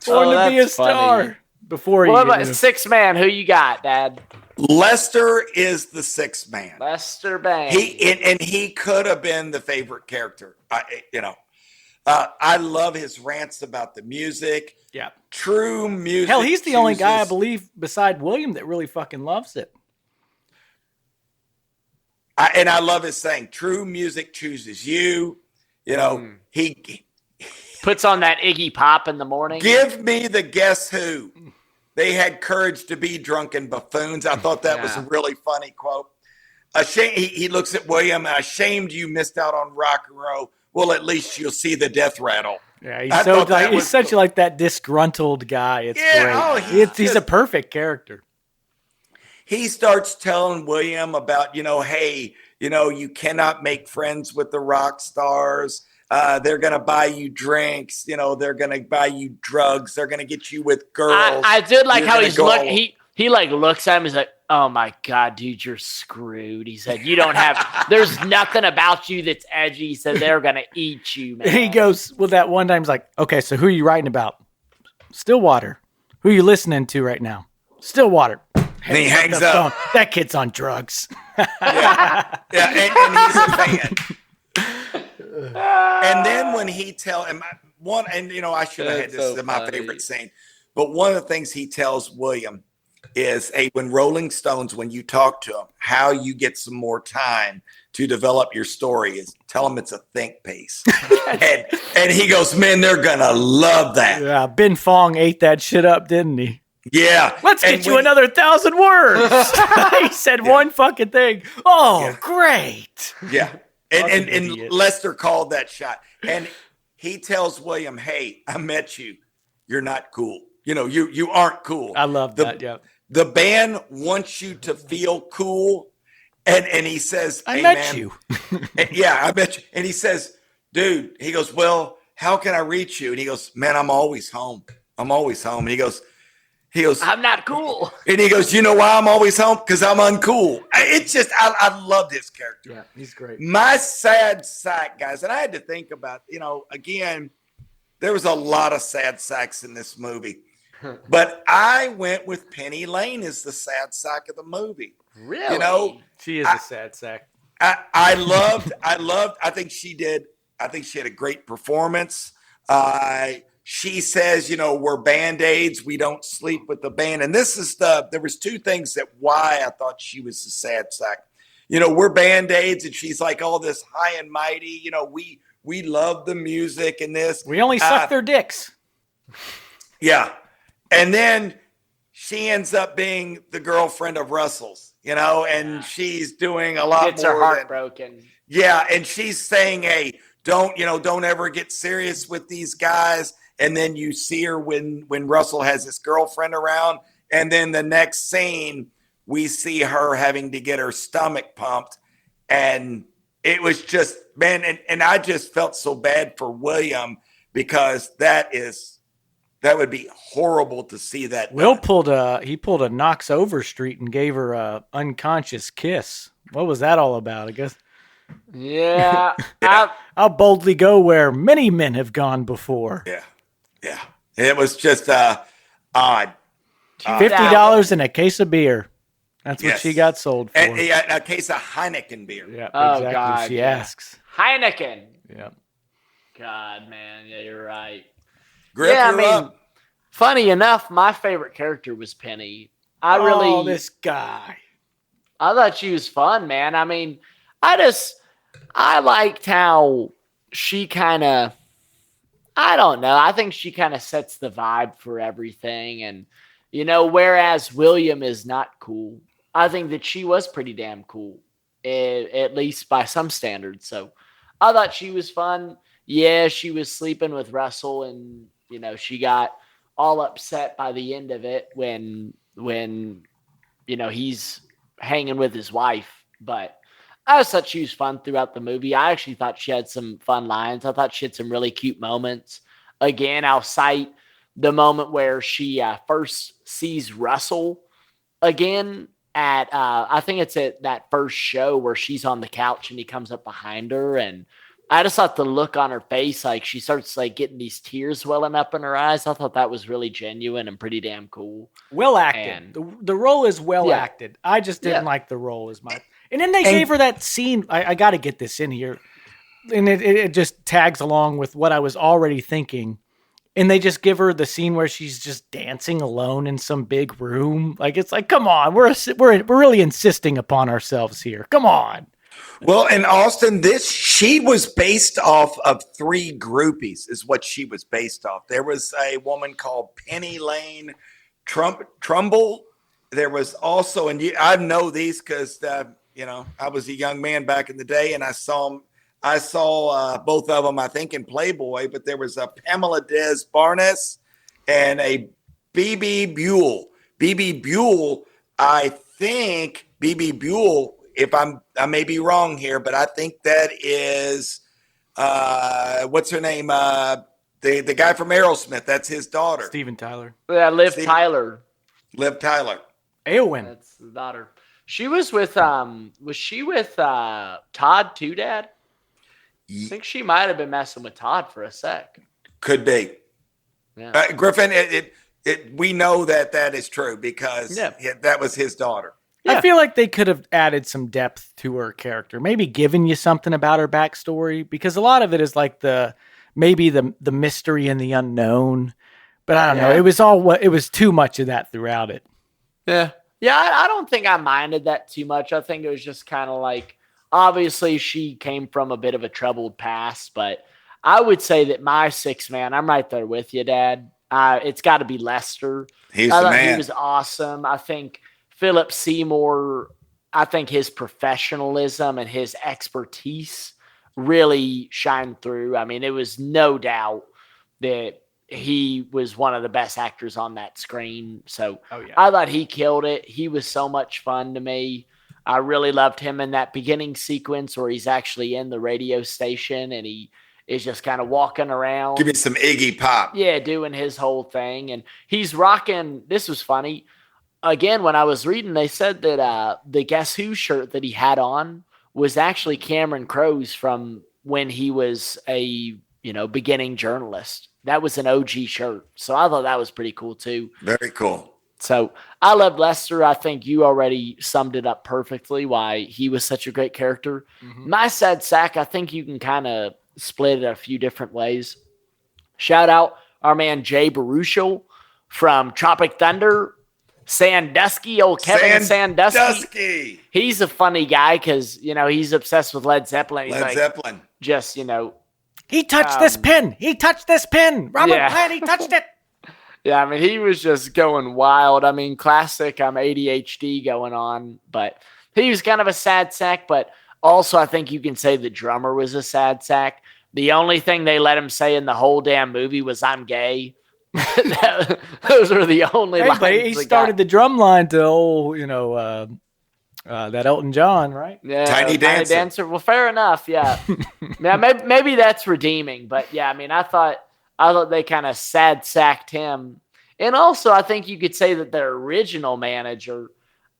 born to be a star. Before what about sixth man? Who you got, Dad? Lester is the sixth man. Lester Bang. He could have been the favorite character. I love his rants about the music. Yeah. True music. Hell, he's the only guy, I believe, beside William that really fucking loves it. I love his saying, true music chooses you. He puts on that Iggy Pop in the morning. Give me the Guess Who. They had courage to be drunken buffoons. I thought that was a really funny quote. He looks at William, ashamed you missed out on rock and roll. Well, at least you'll see the death rattle. Yeah, he's such like that disgruntled guy. It's great. Oh, he's a perfect character. He starts telling William about, hey, you cannot make friends with the rock stars. They're going to buy you drinks. They're going to buy you drugs. They're going to get you with girls. I did like how he like looks at him. He's like, oh my God, dude, you're screwed. He said, there's nothing about you that's edgy. He said, they're going to eat you, man. He goes, well, that one time he's like, okay, so who are you writing about? Stillwater. Who are you listening to right now? Stillwater. And he hangs up. That kid's on drugs. Yeah, and he's a fan. And then when he I should have had this in my favorite scene, but one of the things he tells William is, when Rolling Stones, when you talk to them, how you get some more time to develop your story is tell them it's a think piece. and he goes, man, they're going to love that. Yeah, Ben Fong ate that shit up, didn't he? Yeah. Let's get you another 1,000 words. He said one fucking thing. Oh, great. Yeah. And Lester called that shot. And he tells William, hey, I met you. You're not cool. You aren't cool. I love that. Yeah. The band wants you to feel cool. And he says, I met you. I met you. And he says, dude, he goes, well, how can I reach you? And he goes, man, I'm always home. And he goes, I'm not cool. And he goes, you know why I'm always home? Because I'm uncool. It's just, I love this character. Yeah, he's great. My sad sack, guys, and I had to think about, again, there was a lot of sad sacks in this movie. But I went with Penny Lane as the sad sack of the movie. Really? She is a sad sack. I think she had a great performance. She says, we're Band-Aids. We don't sleep with the band. And there was two things that why I thought she was a sad sack. We're Band-Aids, and she's like all this high and mighty. We love the music and this. We only suck their dicks. Yeah. And then she ends up being the girlfriend of Russell's, and she's doing a lot Gets more. Her heart broken. Yeah. And she's saying, hey, don't ever get serious with these guys. And then you see her when Russell has his girlfriend around. And then the next scene, we see her having to get her stomach pumped. And it was just, man, and I just felt so bad for William because that would be horrible to see that. Will pulled a Knox Overstreet and gave her a unconscious kiss What was that all about? I guess. Yeah. I'll boldly go where many men have gone before. Yeah. It was just odd. $50 and a case of beer. That's what she got sold for. And a case of Heineken beer. Yeah, Oh, exactly. God, She asks. Heineken. Yeah. God, man. Yeah, you're right. Grip her up. Funny enough, my favorite character was Penny. This guy. I thought she was fun, man. I mean, I liked how she kind of, I don't know. I think she kind of sets the vibe for everything. And, whereas William is not cool, I think that she was pretty damn cool, at least by some standards. So I thought she was fun. Yeah, she was sleeping with Russell and, she got all upset by the end of it when he's hanging with his wife. But I just thought she was fun throughout the movie. I actually thought she had some fun lines. I thought she had some really cute moments. Again, I'll cite the moment where she first sees Russell again at, I think it's at that first show where she's on the couch and he comes up behind her. And I just thought the look on her face, like she starts like getting these tears welling up in her eyes. I thought that was really genuine and pretty damn cool. Well acted. The role is well acted. I just didn't like the role as much. And then they gave her that scene. I got to get this in here. And it just tags along with what I was already thinking. And they just give her the scene where she's just dancing alone in some big room. Like, it's like, come on, we're really insisting upon ourselves here. Come on. Well, in Austin, she was based off of 3 groupies is what she was based off. There was a woman called Penny Lane Trumbull. There was also, and I know these because, I was a young man back in the day and I saw both of them, I think, in Playboy, but there was a Pamela Des Barnes and a BB Buell. BB Buell, I think BB Buell, I may be wrong here, but I think that is, what's her name? The guy from Aerosmith. That's his daughter. Steven Tyler. Yeah, Liv Tyler. Liv Tyler. Eowyn. That's the daughter. She was with, Todd too, Dad? I think she might have been messing with Todd for a sec. Could be. Yeah. Griffin, we know that is true because that was his daughter. Yeah. I feel like they could have added some depth to her character, maybe given you something about her backstory, because a lot of it is like the mystery and the unknown. But I don't know. It was too much of that throughout it. Yeah. Yeah, I don't think I minded that too much. I think it was just kind of like, obviously she came from a bit of a troubled past, but I would say that my 6th man, I'm right there with you, Dad. It's got to be Lester. He's the man. He was awesome. I think Philip Seymour, I think his professionalism and his expertise really shined through. I mean, it was no doubt that he was one of the best actors on that screen. So I thought he killed it. He was so much fun to me. I really loved him in that beginning sequence where he's actually in the radio station and he is just kind of walking around. Give me some Iggy Pop. Yeah, doing his whole thing. And he's rocking, this was funny. Again, when I was reading, they said that the Guess Who shirt that he had on was actually Cameron Crowe's from when he was a, beginning journalist. That was an OG shirt. So I thought that was pretty cool too. Very cool. So I love Lester. I think you already summed it up perfectly why he was such a great character. Mm-hmm. My sad sack, I think you can kind of split it a few different ways. Shout out our man Jay Baruchel from Tropic Thunder. Sandusky, old Kevin Sandusky. He's a funny guy because, he's obsessed with Led Zeppelin. He's Zeppelin. Just, he touched this pin. He touched this pin. Robert Plant, he touched it. Yeah, I mean, he was just going wild. I mean, classic ADHD going on. But he was kind of a sad sack. But also, I think you can say the drummer was a sad sack. The only thing they let him say in the whole damn movie was, "I'm gay." Those are the only lines. But he started the drum line to that Elton John, right? Yeah, Tiny Dancer. Well, fair enough. Yeah, yeah. Maybe that's redeeming, but yeah, I mean, I thought they kind of sad sacked him, and also I think you could say that their original manager,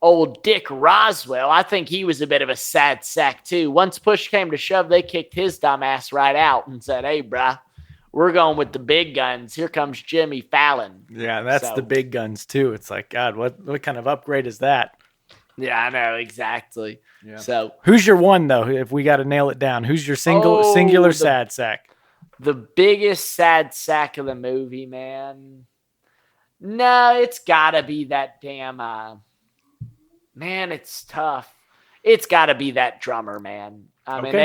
old Dick Roswell, I think he was a bit of a sad sack too. Once push came to shove, they kicked his dumb ass right out and said, "Hey, bruh, we're going with the big guns. Here comes Jimmy Fallon." Yeah, that's the big guns too. It's like, God, what kind of upgrade is that? Yeah, I know, exactly. Yeah. So who's your one though? If we got to nail it down, who's your singular sad sack? The biggest sad sack of the movie, man. No, it's gotta be that damn. Man, it's tough. It's gotta be that drummer, man. I mean,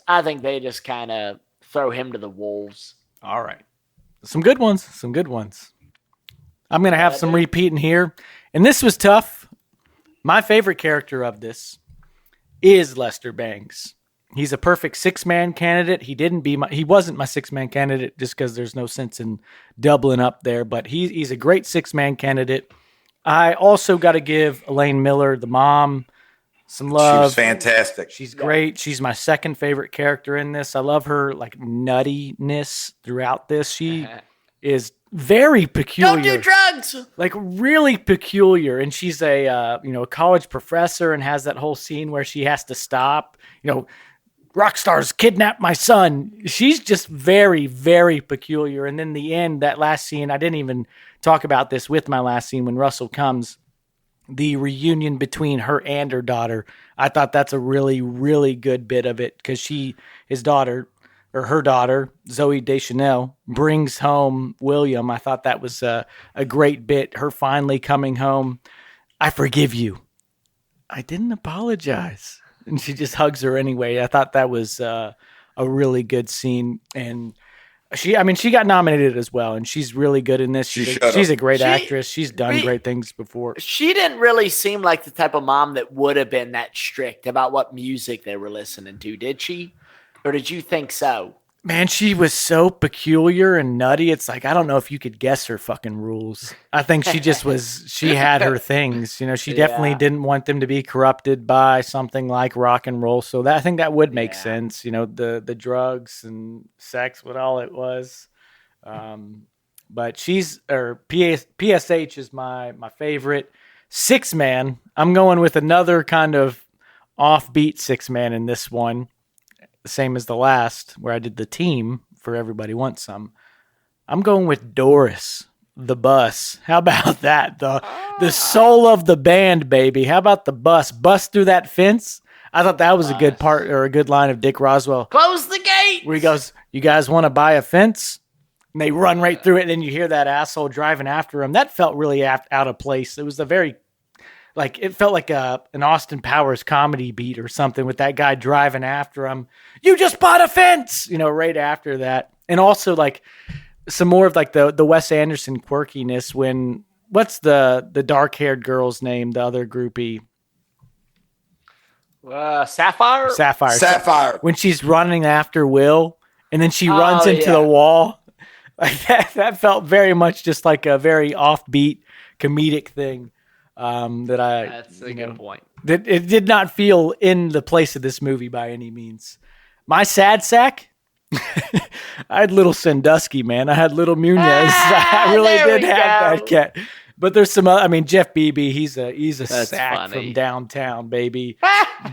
I think they just kind of throw him to the wolves. All right, some good ones. I'm gonna have some repeating here, and this was tough. My favorite character of this is Lester Bangs. He's a perfect 6-man candidate. He wasn't my 6-man candidate just because there's no sense in doubling up there, but he's a great 6-man candidate. I also got to give Elaine Miller, the mom, some love. She was fantastic. She's great. She's my second favorite character in this. I love her like nuttiness throughout this. She is very peculiar. Don't do drugs. Like really peculiar. And she's a college professor and has that whole scene where she has to stop. Rockstars kidnapped my son. She's just very, very peculiar. And then the end, that last scene, I didn't even talk about this with my last scene when Russell comes, the reunion between her and her daughter. I thought that's a really, really good bit of it because her daughter, Zoe Deschanel, brings home William. I thought that was a great bit. Her finally coming home. I forgive you. I didn't apologize. And she just hugs her anyway. I thought that was a really good scene. And she got nominated as well. And she's really good in this. She's a great actress. She's done great things before. She didn't really seem like the type of mom that would have been that strict about what music they were listening to, did she? Or did you think so? Man, she was so peculiar and nutty. It's like, I don't know if you could guess her fucking rules. I think she just she had her things. She definitely didn't want them to be corrupted by something like rock and roll. So I think that would make sense. The drugs and sex, what all it was. But PSH is my favorite. 6-man. I'm going with another kind of offbeat 6-man in this one. Same as the last where I did the team for Everybody Wants Some. I'm going with Doris, the bus. How about that? The soul of the band, baby. How about the bus? Bust through that fence. I thought that was a good part or a good line of Dick Roswell. Close the gate. Where he goes, "You guys want to buy a fence?" And they run right through it. And then you hear that asshole driving after him. That felt really out of place. It was it felt like an Austin Powers comedy beat or something with that guy driving after him. You just bought a fence, right after that. And also like some more of like the Wes Anderson quirkiness when, what's the dark-haired girl's name, the other groupie? Sapphire? Sapphire. When she's running after Will and then she runs into the wall. Like that felt very much just like a very offbeat comedic thing. That's a good point. That it did not feel in the place of this movie by any means. My sad sack, I had Little Sandusky, man. I had Little Munez. I really did have that cat. But there's some other, Jeff Beebe, he's a sack from downtown, baby.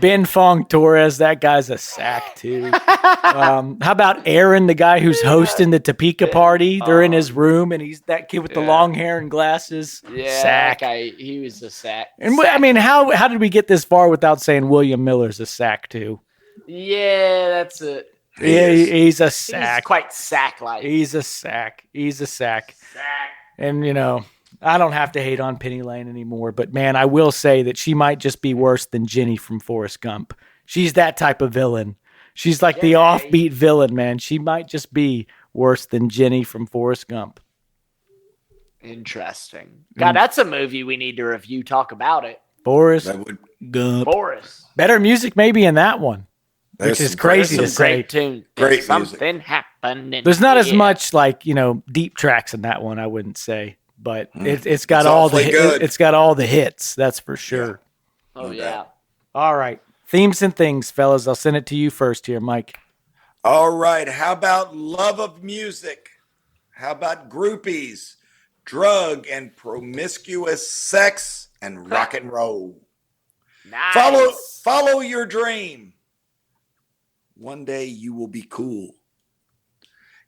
Ben Fong Torres, that guy's a sack too. How about Aaron, the guy who's hosting the Topeka party? They're in his room, and he's that kid with the long hair and glasses. Yeah, sack. That guy, he was a sack. And how did we get this far without saying William Miller's a sack too? Yeah, that's it. Yeah, he's a sack. He's quite sack-like. He's a sack. Sack. And I don't have to hate on Penny Lane anymore, but man, I will say that she might just be worse than Jenny from Forrest Gump. She's that type of villain. She's like the offbeat villain, man. She might just be worse than Jenny from Forrest Gump. Interesting. God, that's a movie we need to review, talk about it. Forrest Gump. Better music maybe in that one, which is crazy to say. Great something happening. There's not as much deep tracks in that one, I wouldn't say. But it's got all the hits, that's for sure. Yeah. Oh yeah. All right. Themes and things, fellas. I'll send it to you first here, Mike. All right. How about love of music? How about groupies, drug and promiscuous sex, and rock and roll. Nice. Follow your dream. One day you will be cool.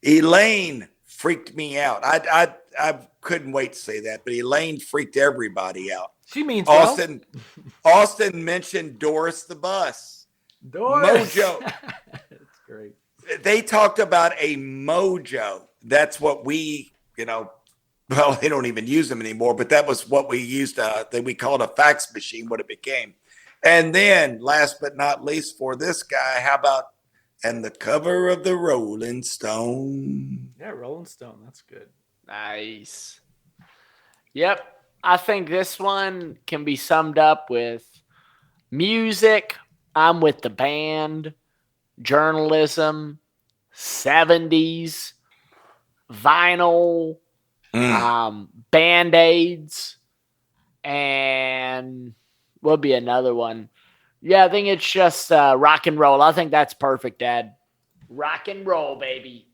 Elaine freaked me out. I couldn't wait to say that, but Elaine freaked everybody out. She means Austin. Austin mentioned Doris the Bus. Doris. Mojo. That's great. They talked about a mojo. That's what we, well, they don't even use them anymore, but that was what we used that we called a fax machine, what it became. And then last but not least for this guy, how about and the cover of the Rolling Stone? Yeah, Rolling Stone. That's good. Nice. Yep. I think this one can be summed up with music. I'm with the band, journalism, 70s, vinyl, Band-Aids, and what would be another one? Yeah, I think it's just rock and roll. I think that's perfect, Dad. Rock and roll, baby.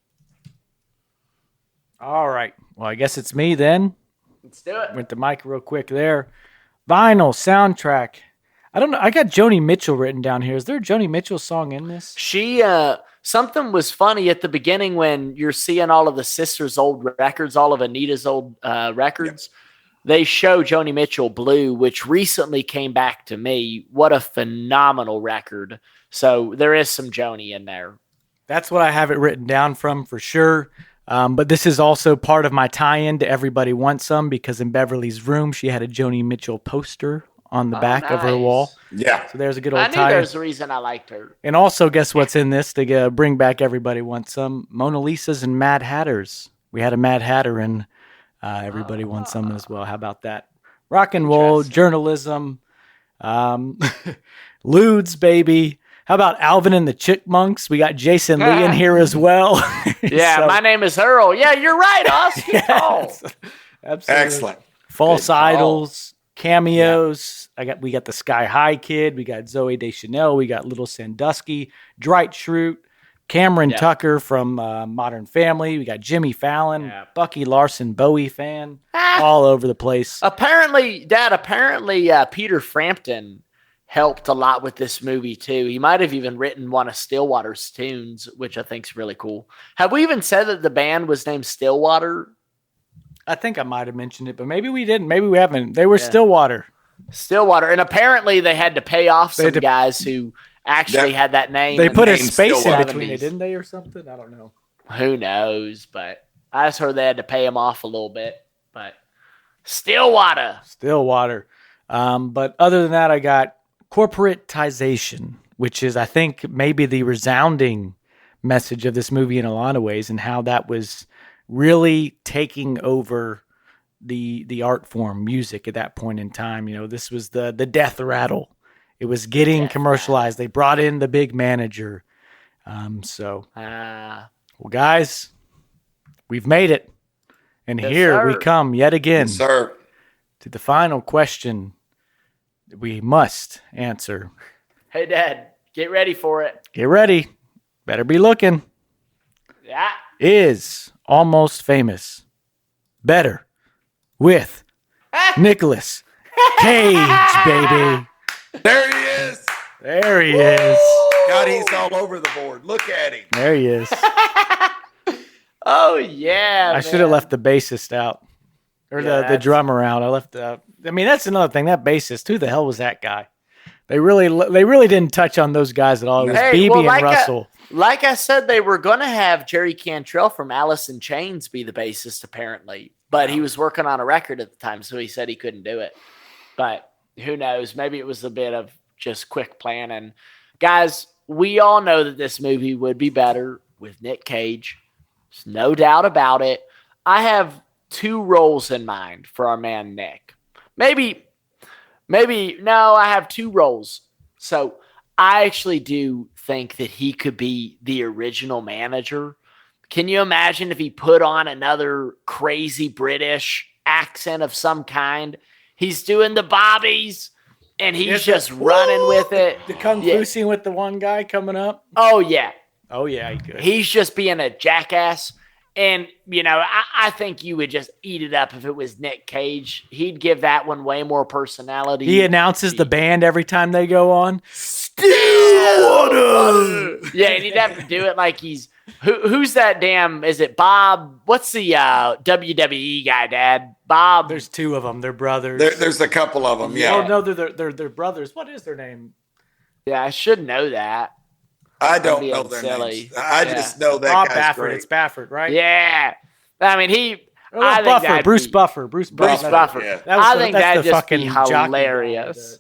All right. Well, I guess it's me then. Let's do it. Went the mic real quick there. Vinyl soundtrack. I don't know. I got Joni Mitchell written down here. Is there a Joni Mitchell song in this? She, something was funny at the beginning when you're seeing all of the sisters' old records, all of Anita's old records. Yep. They show Joni Mitchell Blue, which recently came back to me. What a phenomenal record. So there is some Joni in there. That's what I have it written down from for sure. But this is also part of my tie-in to Everybody Wants Some, because in Beverly's room, she had a Joni Mitchell poster on the back of her wall. Yeah. So there's a good old tie-in. I knew there's a reason I liked her. And also, guess what's in this to bring back Everybody Wants Some? Mona Lisa's and Mad Hatters. We had a Mad Hatter in Everybody Wants Some as well. How about that? Rock and roll, journalism, lewds, baby. How about Alvin and the Chipmunks? We got Jason Lee in here as well. Yeah, so, my name is Earl. Yeah, you're right, Austin. Yes, absolutely. Excellent. False idols, cameos. Yeah. We got the Sky High Kid. We got Zoe Deschanel. We got Little Sandusky, Dwight Schrute, Cameron Tucker from Modern Family. We got Jimmy Fallon, Bucky Larson, Bowie fan, all over the place. Apparently, Dad, Peter Frampton helped a lot with this movie, too. He might have even written one of Stillwater's tunes, which I think is really cool. Have we even said that the band was named Stillwater? I think I might have mentioned it, but maybe we didn't. Maybe we haven't. They were Stillwater. Stillwater. And apparently they had to pay off some guys who actually had that name. They put a space in between it, didn't they, or something? I don't know. Who knows? But I just heard they had to pay him off a little bit. But Stillwater. But other than that, I got corporatization, which is, I think, maybe the resounding message of this movie in a lot of ways, and how that was really taking over the art form, music, at that point in time. This was the death rattle. It was getting commercialized. They brought in the big manager. Well, guys, we've made it. And here we come yet again to the final question we must answer. Hey, Dad, get ready for it. Get ready. Better be looking. Yeah. Is Almost Famous better with Nicolas Cage, baby? There he is. There he is. God, he's all over the board. Look at him. There he is. Oh, yeah. I should have left the bassist out. Or the drummer out. I left that's another thing. That bassist, who the hell was that guy? They really didn't touch on those guys at all. It was BB and Russell. Like I said, they were going to have Jerry Cantrell from Alice in Chains be the bassist, apparently. But he was working on a record at the time, so he said he couldn't do it. But who knows? Maybe it was a bit of just quick planning. Guys, we all know that this movie would be better with Nick Cage. There's no doubt about it. I have 2 roles in mind for our man Nick. Maybe, no, I have 2 roles. So I actually do think that he could be the original manager. Can you imagine if he put on another crazy British accent of some kind? He's doing the bobbies, and he's just running with it. The kung fu scene with the one guy coming up? Oh, yeah. Oh, yeah, he could. He's just being a jackass. And, I think you would just eat it up if it was Nick Cage. He'd give that one way more personality. He announces the band every time they go on. Stillwater! Yeah, and he'd have to do it like he's... Who's that damn... Is it Bob? What's the WWE guy, Dad? Bob? There's two of them. They're brothers. There's a couple of them, yeah. Oh, no, they're brothers. What is their name? Yeah, I should know that. I don't know their names. I just know that Bob guy's Baffert. great. It's Baffert, right? Yeah. I mean, Bruce Buffer. Bruce Buffer. Yeah. I think that'd just fucking be hilarious.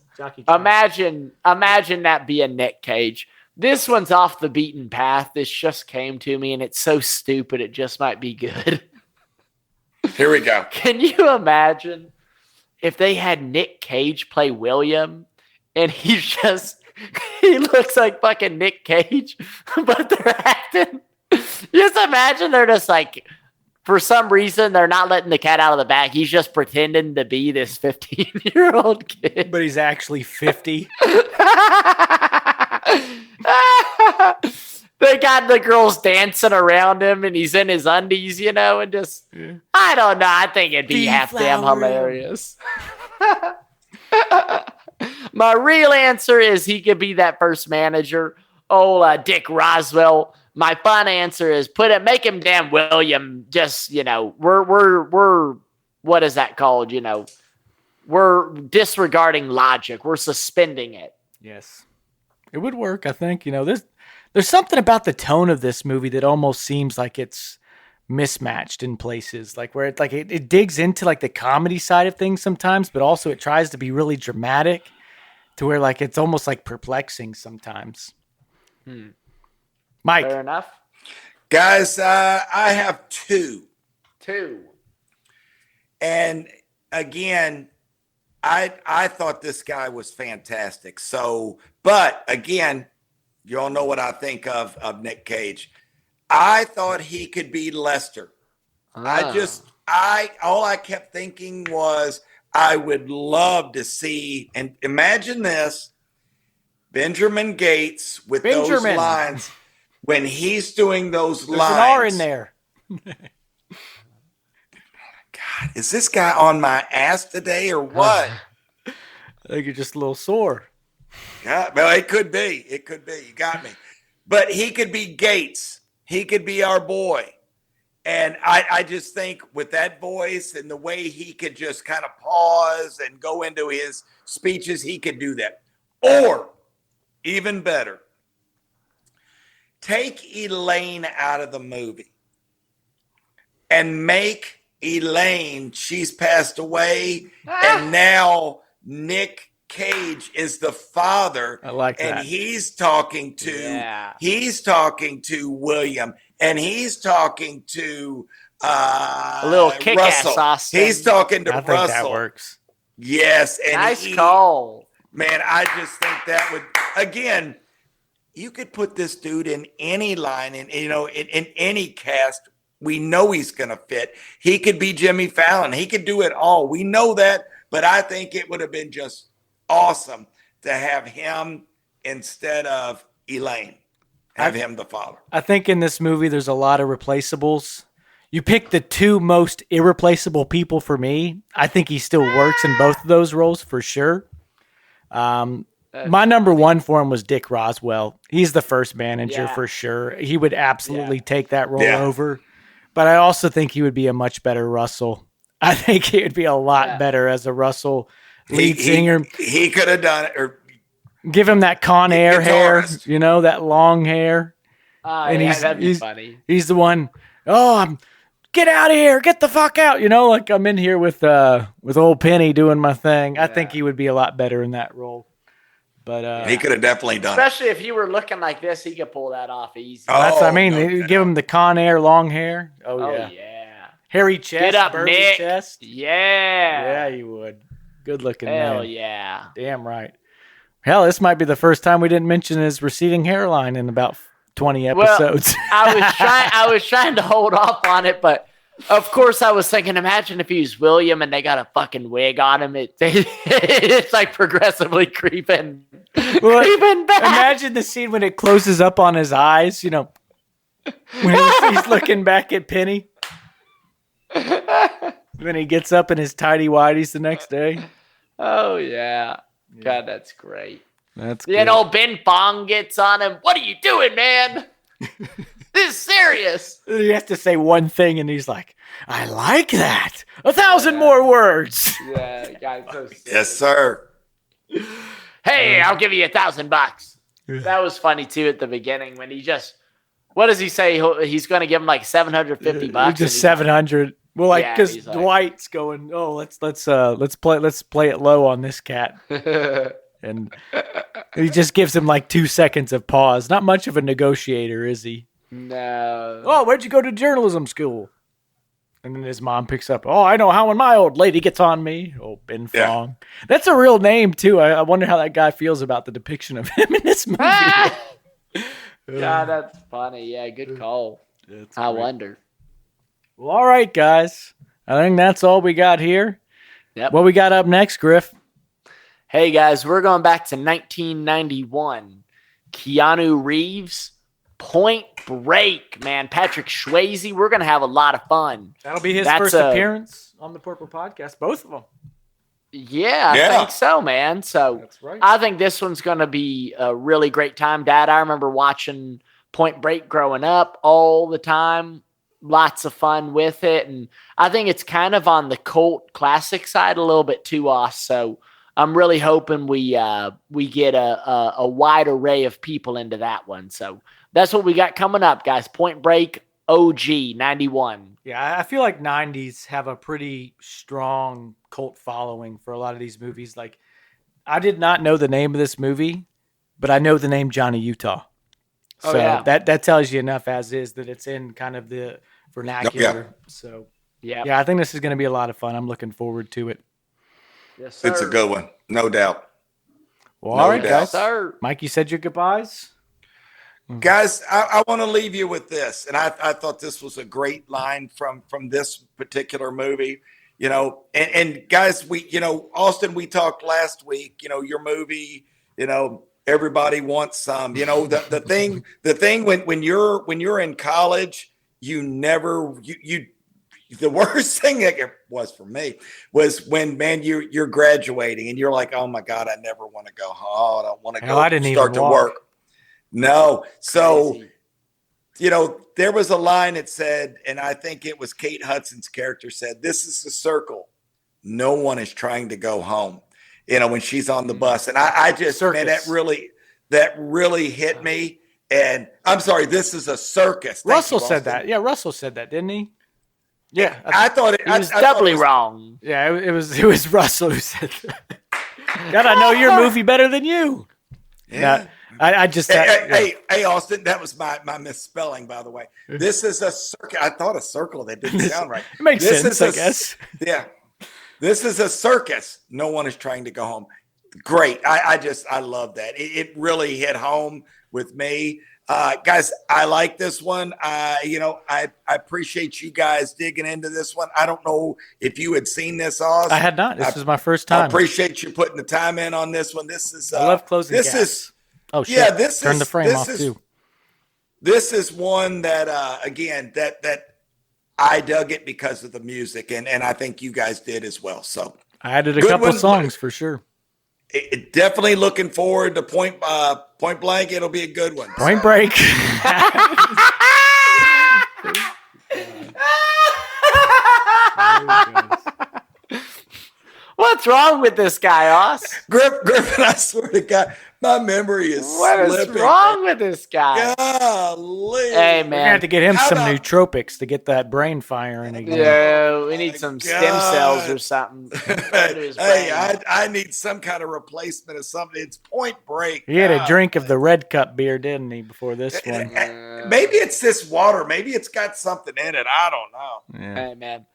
Imagine that being Nick Cage. This one's off the beaten path. This just came to me, and it's so stupid it just might be good. Here we go. Can you imagine if they had Nick Cage play William, and he looks like fucking Nick Cage, but they're acting. Just imagine they're just like, for some reason, they're not letting the cat out of the bag. He's just pretending to be this 15-year-old kid. But he's actually 50. They got the girls dancing around him, and he's in his undies, and just, I don't know. I think it'd be half damn hilarious. My real answer is he could be that first manager, Dick Roswell. My fun answer is make him damn William. Just, we're what is that called? We're disregarding logic. We're suspending it. Yes. It would work, I think. There's something about the tone of this movie that almost seems like it's mismatched in places, like where it digs into like the comedy side of things sometimes, but also it tries to be really dramatic to where like it's almost like perplexing sometimes. Mike. Fair enough. Guys, I have two. And again, I thought this guy was fantastic. So, but again, you all know what I think of Nick Cage. I thought he could be Lester. All I kept thinking was I would love to see, and imagine this, Benjamin Gates with those lines when he's doing those lines. There's an R in there. God, is this guy on my ass today or what? I think you're just a little sore. Yeah, well, it could be. It could be. You got me. But he could be Gates. He could be our boy. And I just think with that voice and the way he could just kind of pause and go into his speeches, he could do that. Or, even better, take Elaine out of the movie and make Elaine, she's passed away, and now Nick Cage is the father. I like that. And he's talking to William, and he's talking to a little kick-ass Russell. Austin. He's talking to I think Russell. that works. Yes, and nice call. Man, I just think that would, again, you could put this dude in any line, in any cast. We know he's going to fit. He could be Jimmy Fallon. He could do it all. We know that, but I think it would have been just awesome to have him instead of Elaine. Have him the father. I think in this movie there's a lot of replaceables. You pick the two most irreplaceable people for me. I think he still works in both of those roles for sure. My number one for him was Dick Roswell. He's the first manager for sure. He would absolutely take that role over. But I also think he would be a much better Russell. I think he would be a lot better as a Russell lead singer. He could have done it. Or give him that Con Air hair, that long hair. And that'd be funny. He's the one. Get out of here! Get the fuck out! Like I'm in here with old Penny doing my thing. I think he would be a lot better in that role. But he could have definitely done it. Especially if you were looking like this, he could pull that off easy. That's what I mean. Give him the Con Air long hair. Oh yeah. Hairy chest. Get up, burly Nick. chest. Yeah. Yeah, you would. Good looking Hell man. yeah. Damn right. Hell, this might be the first time we didn't mention his receding hairline in about 20 episodes. Well, I was trying to hold off on it, but of course I was thinking, imagine if he was William and they got a fucking wig on him. It's like progressively creeping back. Imagine the scene when it closes up on his eyes, when he's looking back at Penny. When he gets up in his tidy whities the next day. Oh, yeah. God, that's great. That's good. Old Ben Fong gets on him. What are you doing, man? This is serious. He has to say one thing, and he's like, I like that. 1,000 more words. Yeah, guys. So yes, sir. Hey, I'll give you $1,000. That was funny, too, at the beginning when he just, what does he say? He's going to give him like $750. Just 700. Well, like, because Dwight's going, oh, let's play it low on this cat. And he just gives him like 2 seconds of pause. Not much of a negotiator, is he? No. Oh, where'd you go to journalism school? And then his mom picks up, oh, I know how when my old lady gets on me. Oh, Ben Fong. Yeah. That's a real name, too. I wonder how that guy feels about the depiction of him in this movie. God, that's funny. Yeah, good call. I wonder. Well, all right, guys. I think that's all we got here. Yep. What we got up next, Griff? Hey, guys, we're going back to 1991. Keanu Reeves, Point Break, man. Patrick Swayze. We're going to have a lot of fun. That'll be his first appearance on the Purple Podcast, both of them. Yeah, I think so, man. So that's right. I think this one's going to be a really great time. Dad, I remember watching Point Break growing up all the time. Lots of fun with it. And I think it's kind of on the cult classic side a little bit too, so I'm really hoping we get a wide array of people into that one. So that's what we got coming up, guys. Point Break OG 91. Yeah, I feel like 90s have a pretty strong cult following for a lot of these movies. Like, I did not know the name of this movie, but I know the name Johnny Utah. So that tells you enough as is that it's in kind of the vernacular. Yeah. So yeah, I think this is going to be a lot of fun. I'm looking forward to it. Yes, sir. It's a good one, no doubt. Well, all right, guys. Sir. Mike, you said your goodbyes. Guys, I want to leave you with this, and I thought this was a great line from this particular movie. You know, and guys, Austin, we talked last week. You know, your movie. You know, everybody wants some. You know, the thing when you're in college, you never you. The worst thing that it was for me was when, man, you're graduating and you're like, oh my God, I never want to go home. I don't want to go start to work. No. So, you know, there was a line that said, and I think it was Kate Hudson's character said, this is the circle. No one is trying to go home, you know, when she's on the bus. And I just, man, that really hit me. And I'm sorry, this is a circus. Russell said that. Yeah, Russell said that, didn't he? Yeah, I thought it was doubly wrong. Yeah, it was Russell who said that. God, I know your movie better than you. Yeah, I just hey, Austin, that was my misspelling, by the way. This is a circle. I thought a circle. That didn't sound right. It makes sense, I guess. Yeah, this is a circus. No one is trying to go home. Great. I love that. It really hit home with me. Guys, I like this one. I appreciate you guys digging into this one. I don't know if you had seen this, Oz. I had not. This was my first time. I appreciate you putting the time in on this one. This is. I love closing. This gaps. Is. Oh shit! Yeah, Turn the frame off too. This is one that again that I dug it because of the music, and I think you guys did as well. So I added a couple songs for sure. Definitely looking forward to Point Blank. It'll be a good one. Point Break. What's wrong with this guy, Oz? Griffin, I swear to God, my memory is slipping. What is wrong with this guy? Golly. Hey, man. We're going to have to get him some nootropics to get that brain firing again. Yeah, we need some stem cells or something. Hey, I need some kind of replacement of something. It's Point Break. He had a drink of the Red Cup beer, didn't he, before this one? Maybe it's this water. Maybe it's got something in it. I don't know. Yeah. Hey, man.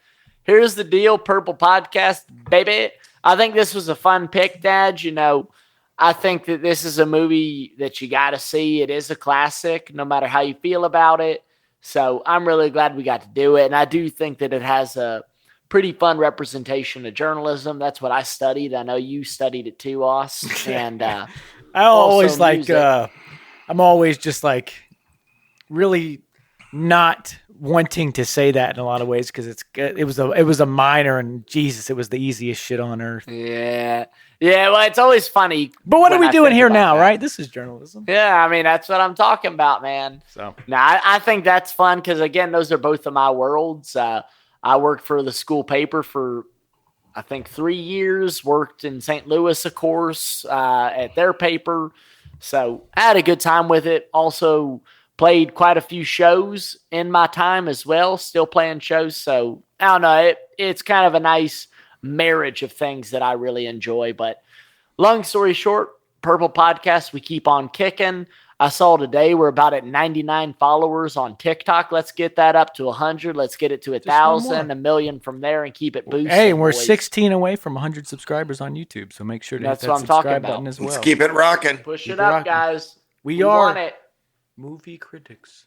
Here's the deal, Purple Podcast, baby. I think this was a fun pick, Dad. You know, I think that this is a movie that you got to see. It is a classic, no matter how you feel about it. So I'm really glad we got to do it. And I do think that it has a pretty fun representation of journalism. That's what I studied. I know you studied it too, Oz. And I always like, I'm always just like really not wanting to say that in a lot of ways because it was a minor, and Jesus, it was the easiest shit on earth. Yeah. Well, it's always funny. But what are we doing here now, right? This is journalism. Yeah, I mean, that's what I'm talking about, man. So now I think that's fun because, again, those are both of my worlds. I worked for the school paper for, I think, 3 years, worked in St. Louis, of course, at their paper. So I had a good time with it. Also played quite a few shows in my time as well, still playing shows. So I don't know, it's kind of a nice marriage of things that I really enjoy. But long story short, Purple Podcast, we keep on kicking. I saw today we're about at 99 followers on TikTok. Let's get that up to 100. Let's get it to 1,000, 1 million from there, and keep it boosting. Hey, we're boys. 16 away from 100 subscribers on YouTube, so make sure to hit that subscribe button as well. Let's keep it rocking. Push it up, guys. We are want it. Movie critics.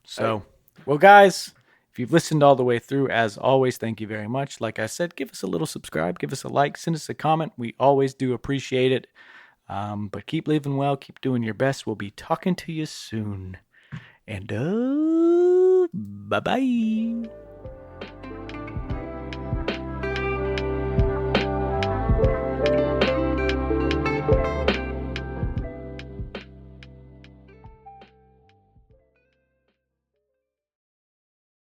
So, well, guys, if you've listened all the way through, as always, thank you very much. Like I said, give us a little subscribe, give us a like, send us a comment. We always do appreciate it. But keep living well, keep doing your best. We'll be talking to you soon. And bye-bye.